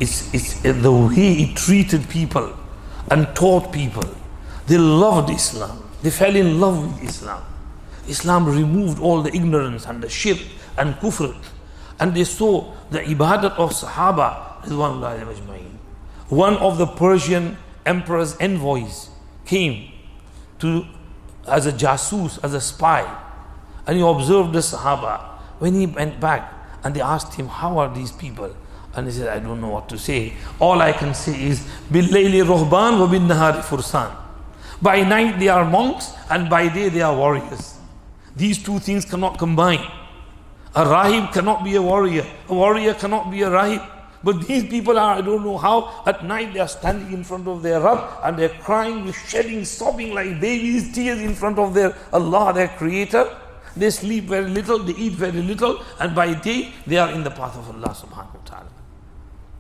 it's the way it treated people and taught people. They loved Islam. They fell in love with Islam. Islam removed all the ignorance and the shirk and kufr. And they saw the ibadat of Sahaba. One of the Persian emperor's envoys came as a jasus, as a spy. And he observed the Sahaba. When he went back and they asked him, how are these people? And he said, I don't know what to say. All I can say is, Billayli ruhban wa bin nahari fursan. By night they are monks and by day they are warriors. These two things cannot combine. A rahib cannot be a warrior cannot be a rahib. But these people are, I don't know how, at night they are standing in front of their Rabb and they are crying, shedding, sobbing like babies, tears in front of their Allah, their creator. They sleep very little, they eat very little, and by day they are in the path of Allah subhanahu wa ta'ala.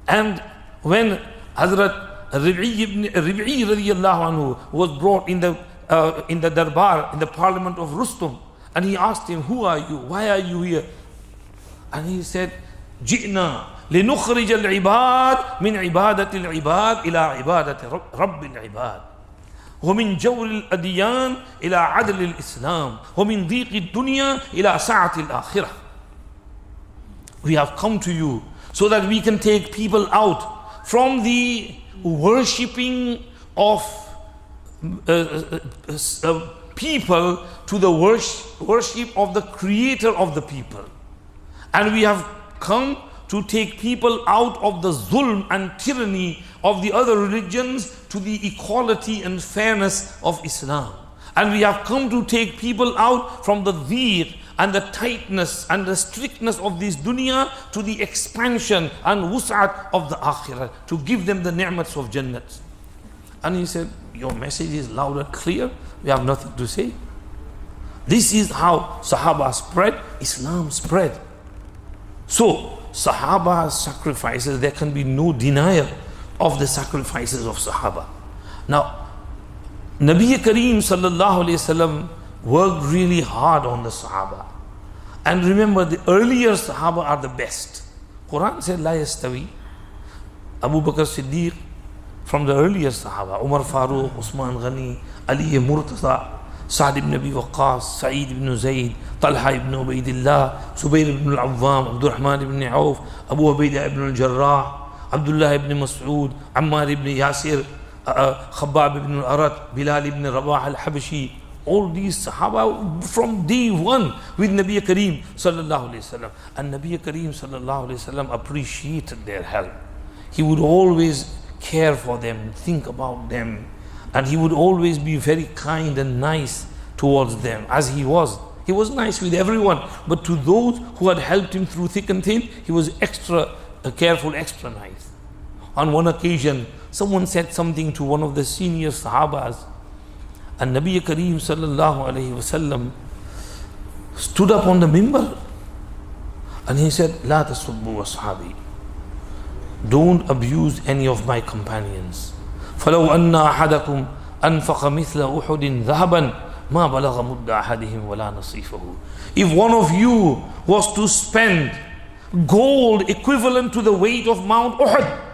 And when Hazrat Rib'i radiallahu anhu was brought in the darbar, in the parliament of Rustum, and he asked him, who are you? Why are you here? And he said, جئنا لنخرج العباد من عبادة العباد إلى عبادة رب العباد ومن جور الأديان إلى عدل الإسلام ومن ضيق الدنيا إلى سعة الآخرة. We have come to you so that we can take people out from the worshipping of people to the worship of the creator of the people. And we have come to take people out of the zulm and tyranny of the other religions to the equality and fairness of Islam. And we have come to take people out from the dhiq and the tightness and the strictness of this dunya to the expansion and wus'at of the akhirah, to give them the ni'mats of Jannat. And he said, your message is loud and clear, we have nothing to say. This is how Sahaba spread, Islam spread. So, Sahaba's sacrifices, there can be no denial of the sacrifices of Sahaba. Now, Nabi Kareem sallallahu alayhi wasallam worked really hard on the Sahaba. And remember, the earlier Sahaba are the best. Quran said, La yastawi. Abu Bakr Siddiq, from the earlier Sahaba, Umar Farooq, Usman Ghani, Ali Murtaza, Sa'd ibn Abi Waqqas, Sa'id ibn Zayd, Talha ibn Ubaidillah, Subayr ibn al-Awwam, Abdurrahman ibn Auf, Abu Ubaidah ibn al-Jarrah, Abdullah ibn Mas'ud, Ammar ibn Yasir, Khabbab ibn al-Arat, Bilal ibn Rabah al-Habashi. All these Sahaba from day one with Nabi Kareem sallallahu alayhi wasallam. And Nabi Kareem sallallahu alayhi wasallam appreciated their help. He would always care for them, think about them. And he would always be very kind and nice towards them, as he was. He was nice with everyone, but to those who had helped him through thick and thin, he was extra careful, extra nice. On one occasion, someone said something to one of the senior Sahabas, and Nabi Kareem sallallahu alayhi wasallam stood up on the mimbar, and he said, La tasubbu ashabi. Don't abuse any of my companions. فلو أن أحدكم أنفق مثل أحد ذهبا ما بلغ مد أحدهم ولا نصيفه. If one of you was to spend gold equivalent to the weight of Mount Uhud,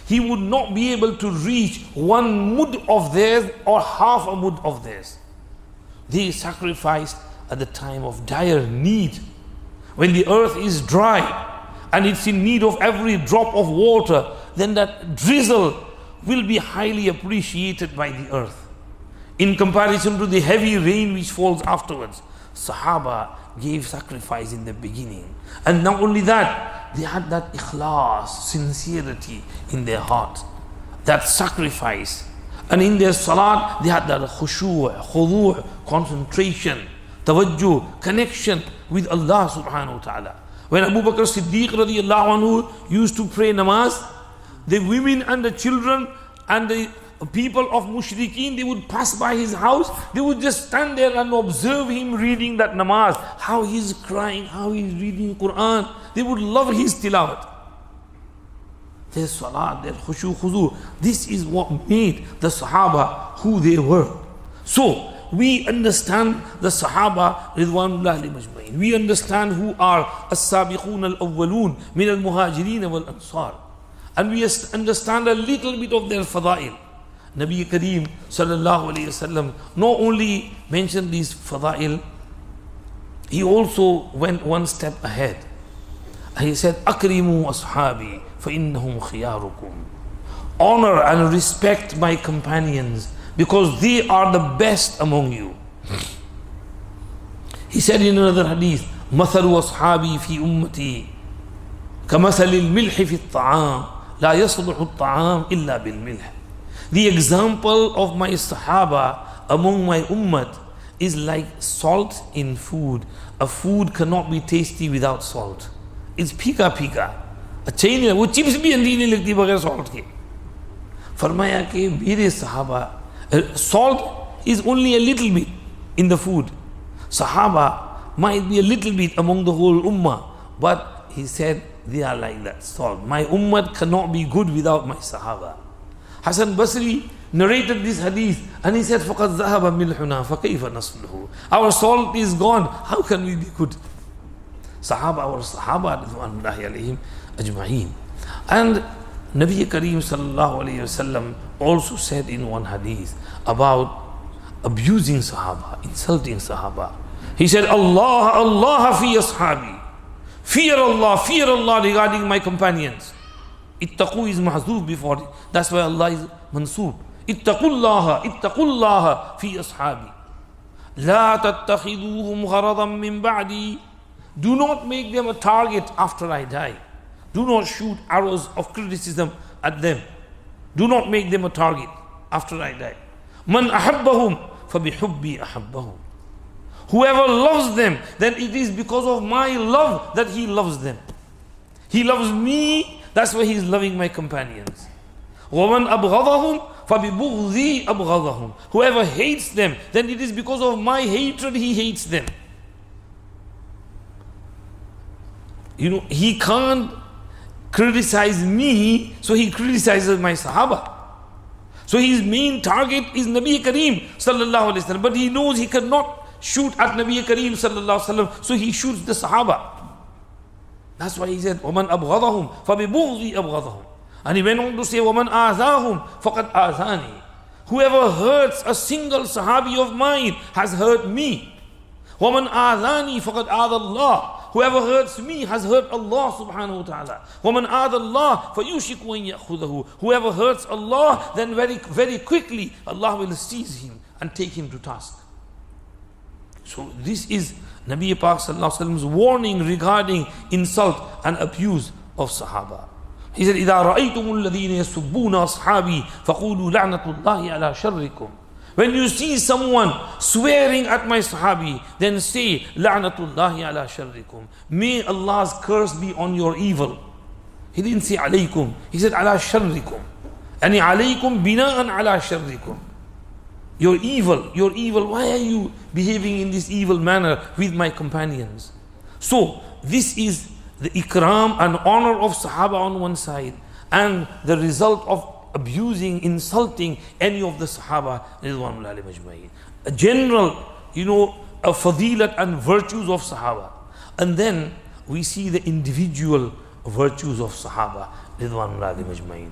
he would not be able to reach one mud of theirs or half a mud of theirs. They sacrificed at the time of dire need, when the earth is dry and it's in need of every drop of water. Then that drizzle will be highly appreciated by the earth in comparison to the heavy rain which falls afterwards. Sahaba gave sacrifice in the beginning, and not only that, they had that ikhlas, sincerity in their heart, that sacrifice. And in their salat, they had that khushu', khudu', concentration, tawajjuh, connection with Allah subhanahu wa ta'ala. When Abu Bakr Siddiq radiallahu anhu used to pray namaz, the women and the children and the people of mushrikeen, they would pass by his house, they would just stand there and observe him reading that namaz, how he's crying, how he's reading Quran. They would love his tilawat, their salat, their khushu khudu. This is what made the Sahaba who they were. So we understand the Sahaba Ridwan Allah Ajma'in. We understand who are as-sabiqun al-awwalun min al-muhajirin wal-ansar. And we understand a little bit of their fada'il. Nabi Kareem sallallahu alayhi wasallam not only mentioned these fada'il, he also went one step ahead. He said, Akrimu ashabi fa innahum khiyarukum. Honor and respect my companions, because they are the best among you. He said in another hadith, Mathalu ashabi fi ummati kamathali al-milhi fi at-ta'am la yasluhu at-ta'am illa bil-milh. The example of my Sahaba among my ummah is like salt in food. A food cannot be tasty without salt. It's pika pika. अच्छा ही नहीं, वो chips भी अंधी नहीं लगती बगैर salt के. फरमाया कि मेरे सहाबा, salt is only a little bit in the food. Sahaba might be a little bit among the whole ummah, but he said they are like that salt. My ummah cannot be good without my Sahaba. Hasan Basri narrated this hadith and he said, فَقَدْ ذَهَبَ مِلْحُنَا فَكَيْفَ نَصْلُهُ. Our salt is gone, how can we be good? Sahaba or Sahaba Allah, عليهم أجمعين. And Nabi Kareem sallallahu alayhi wasallam also said in one hadith about abusing Sahaba, insulting Sahaba. He said, Allah, Allah fi ashabi. Fear Allah regarding my companions. Ittaqu is mahzoof before it. That's why Allah is mansoob. Ittaqullaha fi ashabi. La tattakhiduhum gharadan min ba'di. Do not make them a target after I die. Do not shoot arrows of criticism at them. Do not make them a target after I die. Man ahabbahum fabihubbi ahabbahum. Whoever loves them, then it is because of my love that he loves them. He loves me, that's why he is loving my companions. وَمَنْ أَبْغَضَهُمْ فَبِبُغْضِي أَبْغَضَهُمْ. Whoever hates them, then it is because of my hatred he hates them. You know, he can't criticize me, so he criticizes my Sahaba. So his main target is Nabi Kareem sallallahu alaihi wasallam, but he knows he cannot shoot at Nabi Kareem sallallahu alaihi wasallam, so he shoots the Sahaba. That's why he said, وَمَنْ أَبْغَضَهُمْ فَبِبُغْضِي أَبْغَضَهُمْ. And he went on to say, وَمَنْ آذَاهُمْ فَقَدْ آذَانِي. Whoever hurts a single Sahabi of mine has hurt me. وَمَنْ آذَانِي فَقَدْ آذَى اللَّهِ. Whoever hurts me has hurt Allah subhanahu wa ta'ala. وَمَنْ آذَى اللَّهِ فَيُوشِكُ أَنْ يَأْخُذَهُ. Whoever hurts Allah, then very quickly Allah will seize him and take him to task. So this is Nabi Pak sallallahu alaihi wasallam's warning regarding insult and abuse of Sahaba. He said, إِذَا رَأَيْتُمُ الَّذِينَ يَسُبُّونَ أَصْحَابِي فَقُولُوا لَعْنَةُ اللَّهِ عَلَى شَرِّكُمْ. When you see someone swearing at my Sahabi, then say, لَعْنَةُ اللَّهِ عَلَى شَرِّكُمْ. May Allah's curse be on your evil. He didn't say alaykum, he said ala sharrikum. And alaykum bina'an ala sharrikum. You're evil, why are you behaving in this evil manner with my companions? So this is the ikram and honor of Sahaba on one side, and the result of abusing, insulting any of the Sahaba, Ridwan Allah alayhim Ajma'in. A general, a fadilat and virtues of Sahaba. And then we see the individual virtues of Sahaba, Ridwan Allah alayhim Ajma'in.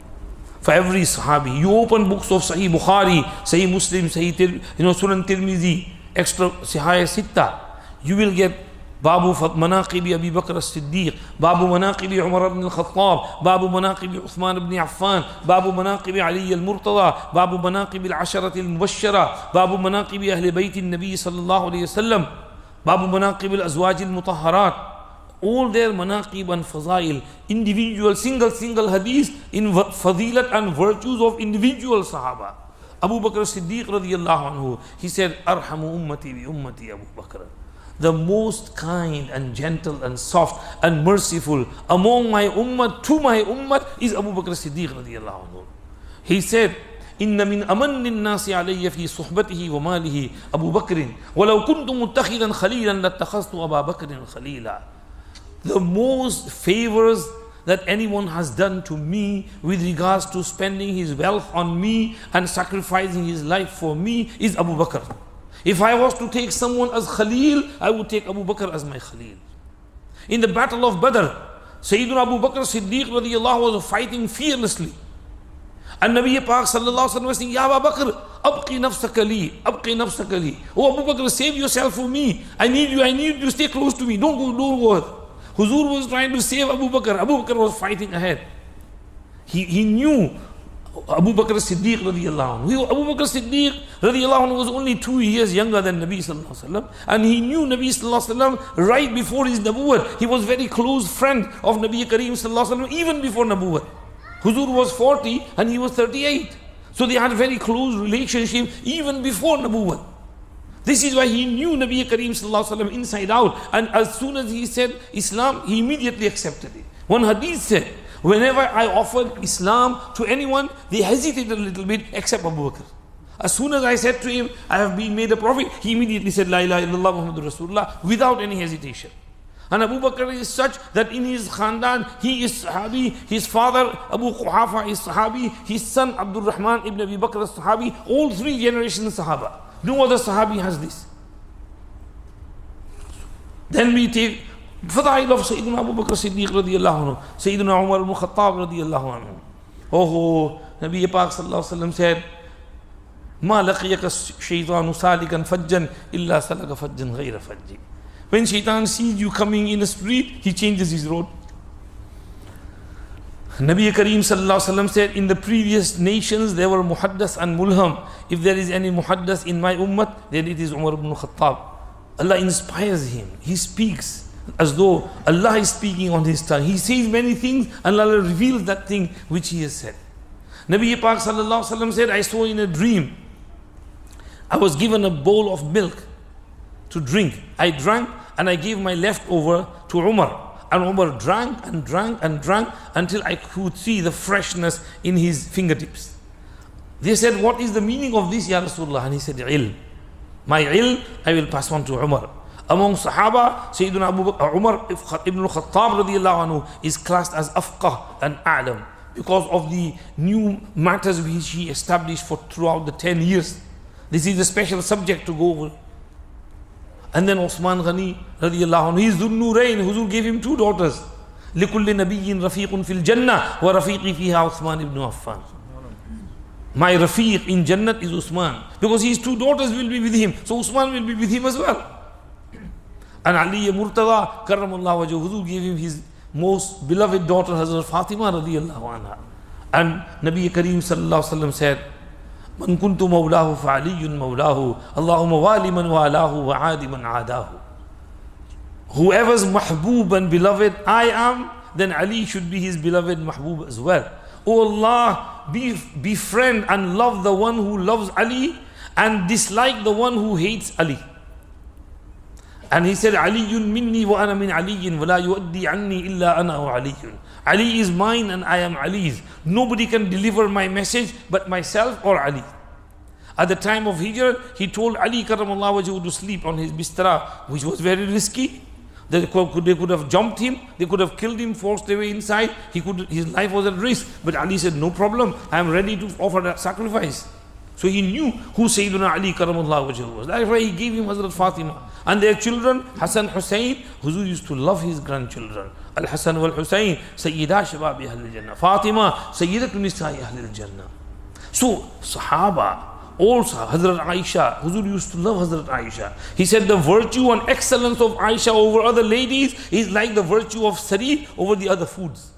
For every Sahabi, you open books of Sahih Bukhari, Sahih Muslim, Sahih Sunan Tirmidhi, extra Sahih Sitta, you will get Babu Manaqibi Abi Bakr as-Siddiq, Babu Manaqibi Umar ibn al-Khattab, Babu Manaqibi Uthman ibn Affan, Babu Manaqibi Ali al-Murtada, Babu Manaqibi al-Asharat al-Mubashshara, Babu Manaqibi Ahl Bayt al-Nabi sallallahu alayhi wasallam, Babu Manaqibi al-Azwaj al-Mutahharat. All their manaqib and fazail, individual, single hadith in fadilat and virtues of individual Sahaba. Abu Bakr as-Siddiq radiyallahu anhu, he said, Arhamu ummati bi ummati Abu Bakr. The most kind and gentle and soft and merciful among my ummah, to my ummah, is Abu Bakr as-Siddiq radiyallahu anhu. He said, إن من أمن الناس علي في صحبته وماله أبو بكر ولو كنت متخذا خليلا لاتخذت أبا بكر خليلا. The most favors that anyone has done to me with regards to spending his wealth on me and sacrificing his life for me is Abu Bakr. If I was to take someone as Khalil, I would take Abu Bakr as my Khalil. In the battle of Badr, Sayyidina Abu Bakr Siddiq radiyallahu was fighting fearlessly. And Nabi Pak sallallahu alaihi wasallam was saying, Ya Abu Bakr, abqi nafsaka li, abqi nafsaka li. Oh Abu Bakr, save yourself for me. I need you, stay close to me. Don't go. Huzur was trying to save Abu Bakr. Abu Bakr was fighting ahead. He knew Abu Bakr Siddiq radiyallahu anhu. Abu Bakr Siddiq radiyallahu anhu was only 2 years younger than Nabi sallallahu alaihi wasallam, and he knew Nabi sallallahu alaihi wasallam right before his Nabuwwat. He was very close friend of Nabi Kareem sallallahu alaihi wasallam even before Nabuwwat. Huzur was 40 and he was 38. So they had a very close relationship even before Nabuwwat. This is why he knew Nabi Kareem sallallahu alaihi wasallam inside out, and as soon as he said Islam, he immediately accepted it. One hadith said, whenever I offered Islam to anyone, they hesitated a little bit except Abu Bakr. As soon as I said to him, I have been made a prophet, he immediately said, La ilaha illallah Muhammadur Rasulullah, without any hesitation. And Abu Bakr is such that in his khandan, he is Sahabi, his father Abu Quhafa is Sahabi, his son Abdul-Rahman ibn Abi Bakr is Sahabi, all 3 generations Sahaba. No other Sahabi has this. Then we take Fadail of Sayyidina Abu Bakr Siddiq radiyallahu anhu, Sayyidina Umar ibn Khattab radiyallahu anhu. Oh, Nabi Pak sallallahu alaihi wasallam said, Ma laqiyaka shaytanu salikan fajjan illa salaka fajjan ghayra fajji. When shaitan sees you coming in the street, he changes his road. Nabi Kareem sallallahu alaihi wasallam said, in the previous nations there were muhaddas and mulham. If there is any muhaddas in my ummah, then it is Umar ibn Khattab. Allah inspires him. He speaks as though Allah is speaking on his tongue. He says many things and Allah reveals that thing which he has said. Nabi Pak sallallahu alaihi wasallam said, I saw in a dream, I was given a bowl of milk to drink. I drank and I gave my leftover to Umar. And Umar drank and drank and drank until I could see the freshness in his fingertips. They said, what is the meaning of this, Ya Rasulullah? And he said, ilm. My ilm, I will pass on to Umar. Among Sahaba, Sayyidina Umar ibn Khattab radiyallahu anhu is classed as afqah and a'lam because of the new matters which he established for throughout the 10 years. This is a special subject to go over. And then Osman Ghani radiyallahu anhu, he is Dhul Nurayn. Huzur gave him 2 daughters. لِكُلِّ نَبِيٍّ رَفِيقٌ فِي الْجَنَّةِ وَرَفِيقِي فِيهَا Uthman ibn Affan. My Rafiq in Jannat is Usman, because his 2 daughters will be with him. So Usman will be with him as well. And Ali Murtada Karramallahu wajhu, Huzur gave him his most beloved daughter, Hazrat Fatima radiyallahu anha. And Nabi Kareem sallallahu alaihi wasallam said, Man kuntu mawlahu fa'aliyun mawlahu, Allahumma wali man walahu wa adi man adahu. Whoever's mahbub and beloved I am, then Ali should be his beloved mahbub as well. O Allah, befriend and love the one who loves Ali and dislike the one who hates Ali. And he said, Aliyun minni wa ana min aliyin wa la yuaddi anni illa ana wa aliyun. Ali is mine and I am Ali's. Nobody can deliver my message but myself or Ali. At the time of Hijrah, he told Ali karramallahu wajhu to sleep on his bistara, which was very risky. They could have jumped him, they could have killed him, forced away inside. His life was at risk. But Ali said, no problem, I am ready to offer that sacrifice. So he knew who Sayyidina Ali karramallahu wajhu was. That's why he gave him Hazrat Fatima. And their children, Hassan Hussain, Huzur used to love his grandchildren. Al-Hassan wal-Hussain, Sayyida Shababi Ahlul Jannah. Fatima, Sayyidatu Nisa'i Ahlul Jannah. So, Sahaba, also Hazrat Aisha, Huzur used to love Hazrat Aisha. He said the virtue and excellence of Aisha over other ladies is like the virtue of sari over the other foods.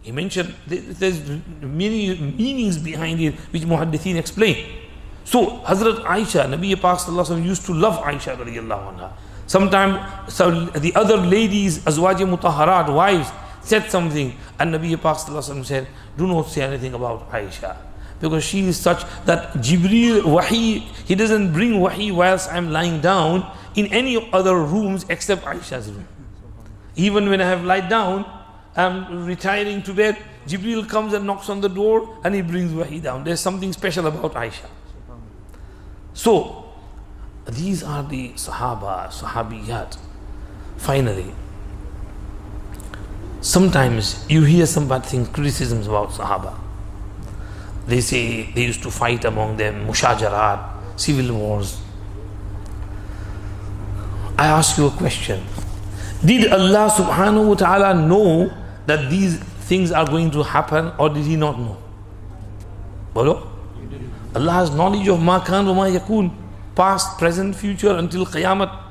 He mentioned there's many meanings behind it which Muhaddithin explain. So Hazrat Aisha, Nabi Pak sallallahu alaihi wasallam used to love Aisha radiyallahu anha. Sometimes the other ladies, Azwaji Mutahharat, wives, said something and Nabi Pak sallallahu alaihi wasallam said, do not say anything about Aisha. Because she is such that Jibreel Wahi, he doesn't bring Wahi whilst I'm lying down in any other rooms except Aisha's room. Even when I have lied down, I'm retiring to bed, Jibreel comes and knocks on the door and he brings Wahi down. There's something special about Aisha. So, these are the Sahaba, Sahabiyat. Finally, sometimes you hear some bad things, criticisms about Sahaba. They say they used to fight among them, mushajarat, civil wars. I ask you a question. Did Allah subhanahu wa ta'ala know that these things are going to happen, or did He not know? Bolo? Allah has knowledge of ma kan wa ma yakun, past, present, future until Qiyamah.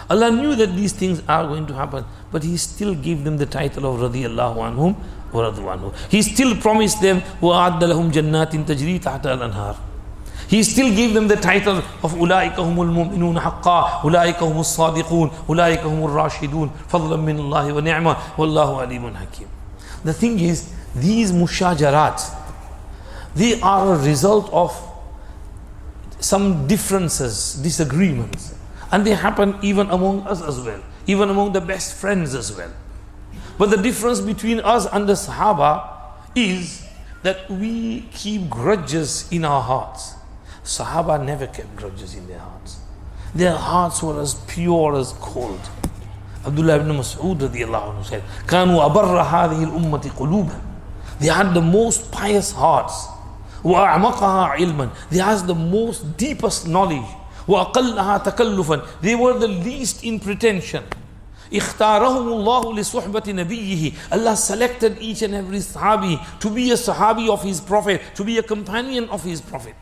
Allah knew that these things are going to happen, but He still gave them the title of radiyallahu anhum wa radu anhu. He still promised them وَأَعَدَّ لَهُمْ جَنَّاتٍ تَجْرِي تَحْتَهَا الْأَنْهَارِ. He still gave them the title of أُولَٰئِكَ هُمُ الْمُؤْمِنُونَ حَقًّا أُولَٰئِكَ هُمُ الصَّادِقُونَ أُولَٰئِكَ هُمُ الرَّاشِدُونَ فَضْلًا مِّنَ اللَّهِ وَنِعْمَةً وَاللَّهُ عَلِيمٌ حَكِيمٌ. The thing is, these mushajarat, they are a result of some differences, disagreements, and they happen even among us as well, even among the best friends as well. But the difference between us and the Sahaba is that we keep grudges in our hearts. Sahaba never kept grudges in their hearts. Their hearts were as pure as gold. Abdullah ibn Mas'ud radiyallahu anhu said, كانوا أبر هذه الأمة قلوبا. They had the most pious hearts. وأعمقها علما. They had the most deepest knowledge. وأقلها تكلفا. They were the least in pretension. اختارهم الله لصحبة نبيه. Allah selected each and every Sahabi to be a Sahabi of His Prophet, to be a companion of His Prophet.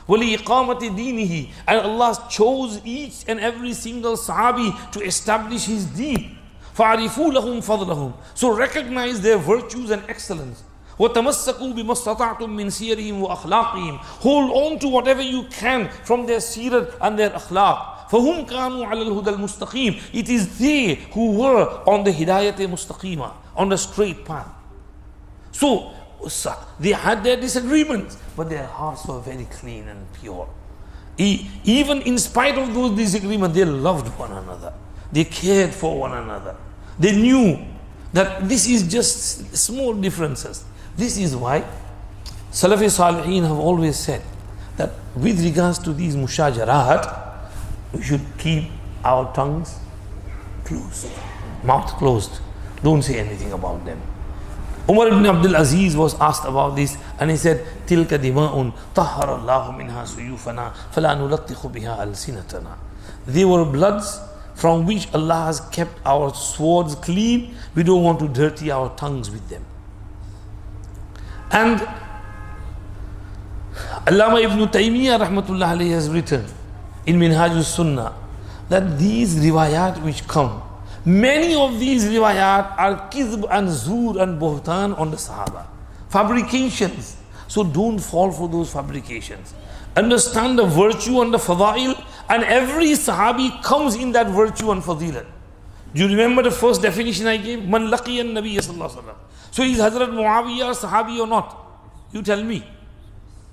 وَلِإِقَامَةِ دِينِهِ. And Allah chose each and every single Sahabi to establish His deen. فَعَرِفُوا لَهُمْ فَضْلَهُم. So recognize their virtues and excellence. وَتَمَسَّكُوا بِمَا اسْتَطَعْتُم مِّن سِيَرِهِمْ وَأَخْلَاقِهِمْ. Hold on to whatever you can from their sirat and their akhlaq. فَهُمْ كَانُوا عَلَى الْهُدَى الْمُسْتَقِيمِ. It is they who were on the hidayat mustaqima, on the straight path. So they had their disagreements, but their hearts were very clean and pure. Even in spite of those disagreements, they loved one another. They cared for one another. They knew that this is just small differences. This is why Salafi Salihin have always said that with regards to these mushajarat, we should keep our tongues closed, mouth closed. Don't say anything about them. Umar ibn Abdul Aziz was asked about this, and he said, تِلْكَ دِمَاءٌ طَهَّرَ اللَّهُ مِنْهَا سُيُوفَنَا فَلَا نُلَطِّخُ بِهَا أَلْسِنَتَنَا. They were bloods from which Allah has kept our swords clean. We don't want to dirty our tongues with them. And Allama ibn Taymiyyah rahmatullah alayhi has written in Minhaj Sunnah that these riwayat which come, many of these riwayat are kizb and zur and buhtan on the Sahaba, fabrications. So don't fall for those fabrications. Understand the virtue and the fadail, and every Sahabi comes in that virtue and fadilat. Do you remember the first definition I gave? Man laqiya an-Nabiy sallallahu alaihi wasallam. So is Hazrat Muawiyah Sahabi or not? You tell me.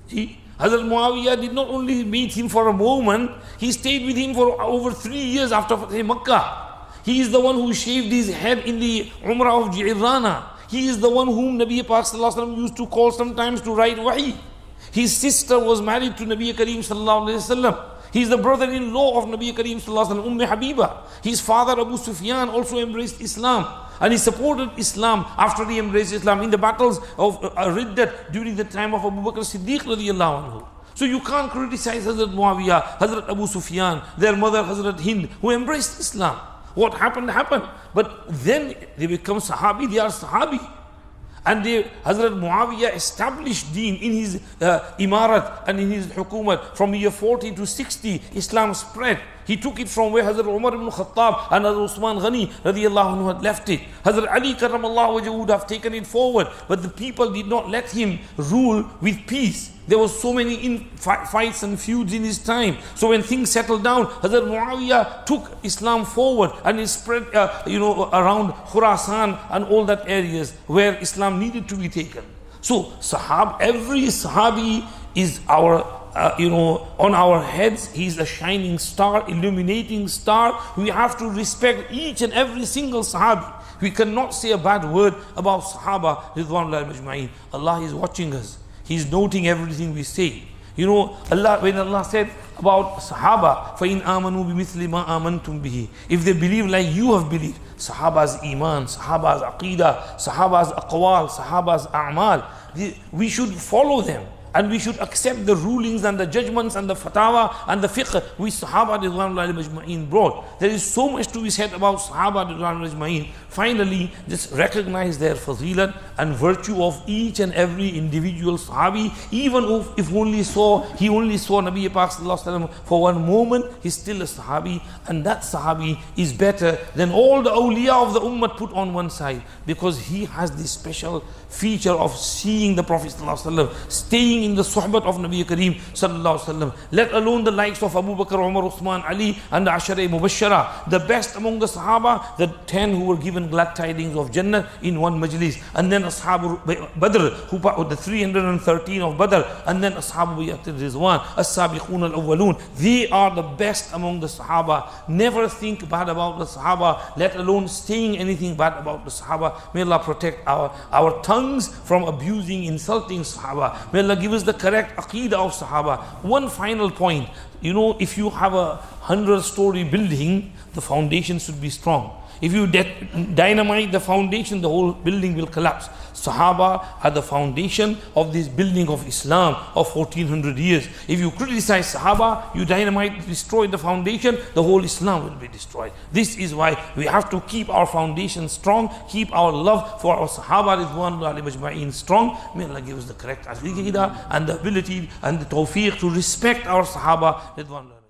See, Hazrat Muawiyah did not only meet him for a moment, he stayed with him for over 3 years after Fatih Makkah. He is the one who shaved his head in the Umrah of Ji'irana. He is the one whom Nabi Pak sallallahu alaihi wasallam used to call sometimes to write wahi. His sister was married to Nabi Kareem sallallahu alaihi wasallam. He is the brother-in-law of Nabi Kareem sallallahu alaihi wasallam, Habiba. His father Abu Sufyan also embraced Islam, and he supported Islam after he embraced Islam in the battles of Riddat during the time of Abu Bakr Siddiq radiyallahu anhu. So you can't criticize Hazrat Muawiyah, Hazrat Abu Sufyan, their mother Hazrat Hind, who embraced Islam. What happened, happened. But then they become Sahabi, they are Sahabi. And Hazrat Muawiyah established deen in his imarat and in his hukumat. From year 40 to 60, Islam spread. He took it from where Hazrat Umar ibn Khattab and Hazrat Usman Ghani radiyallahu anhu had left it. Hazrat Ali karramallahu wajhahu would have taken it forward, but the people did not let him rule with peace. There were so many fights and feuds in his time. So when things settled down, Hazrat Muawiyah took Islam forward, and it spread around Khurasan and all that areas where Islam needed to be taken. So every Sahabi is our on our heads. He's a shining star, illuminating star. We have to respect each and every single Sahabi. We cannot say a bad word about Sahaba Rضوان الله أجمعين. Allah is watching us. He's noting everything we say. When Allah said about Sahaba, فَإِنْ آمَنُوا بِمِثْلِ مَا آمَنْتُمْ بِهِ. If they believe like you have believed, Sahaba's iman, Sahaba's aqidah, Sahaba's aqwal, Sahaba's a'mal, we should follow them. And we should accept the rulings and the judgments and the fatawa and the fiqh which Sahaba Rضوان الله أجمعين brought. There is so much to be said about Sahaba Rضوان الله أجمعين. Finally, just recognize their fazilat and virtue of each and every individual Sahabi. Even if he only saw Nabi Pak sallallahu alaihi wasallam for one moment, he's still a Sahabi, and that Sahabi is better than all the awliya of the ummah put on one side, because he has this special feature of seeing the Prophet sallallahu alaihi wasallam, staying in the suhbat of Nabi Kareem sallallahu alaihi wasallam. Let alone the likes of Abu Bakr, Umar, Uthman, Ali, and the Ashara Mubashshara, the best among the Sahaba, the 10 who were given glad tidings of Jannah in one majlis, and then Ashab Badr, the 313 of Badr, and then Ashab Rizwan, As-Sabiqun Al-Awwalun. They are the best among the Sahaba. Never think bad about the Sahaba, let alone saying anything bad about the Sahaba. May Allah protect our tongues from abusing, insulting Sahaba. May Allah give us the correct aqeedah of Sahaba. One final point, if you have a 100-story building, the foundation should be strong. If you dynamite the foundation, the whole building will collapse. Sahaba are the foundation of this building of Islam of 1400 years. If you criticize Sahaba, you dynamite, destroy the foundation, the whole Islam will be destroyed. This is why we have to keep our foundation strong, keep our love for our Sahaba Ridwan Allah عليهم أجمعين strong. May Allah give us the correct aqidah and the ability and the tawfiq to respect our Sahaba Ridwan Allah.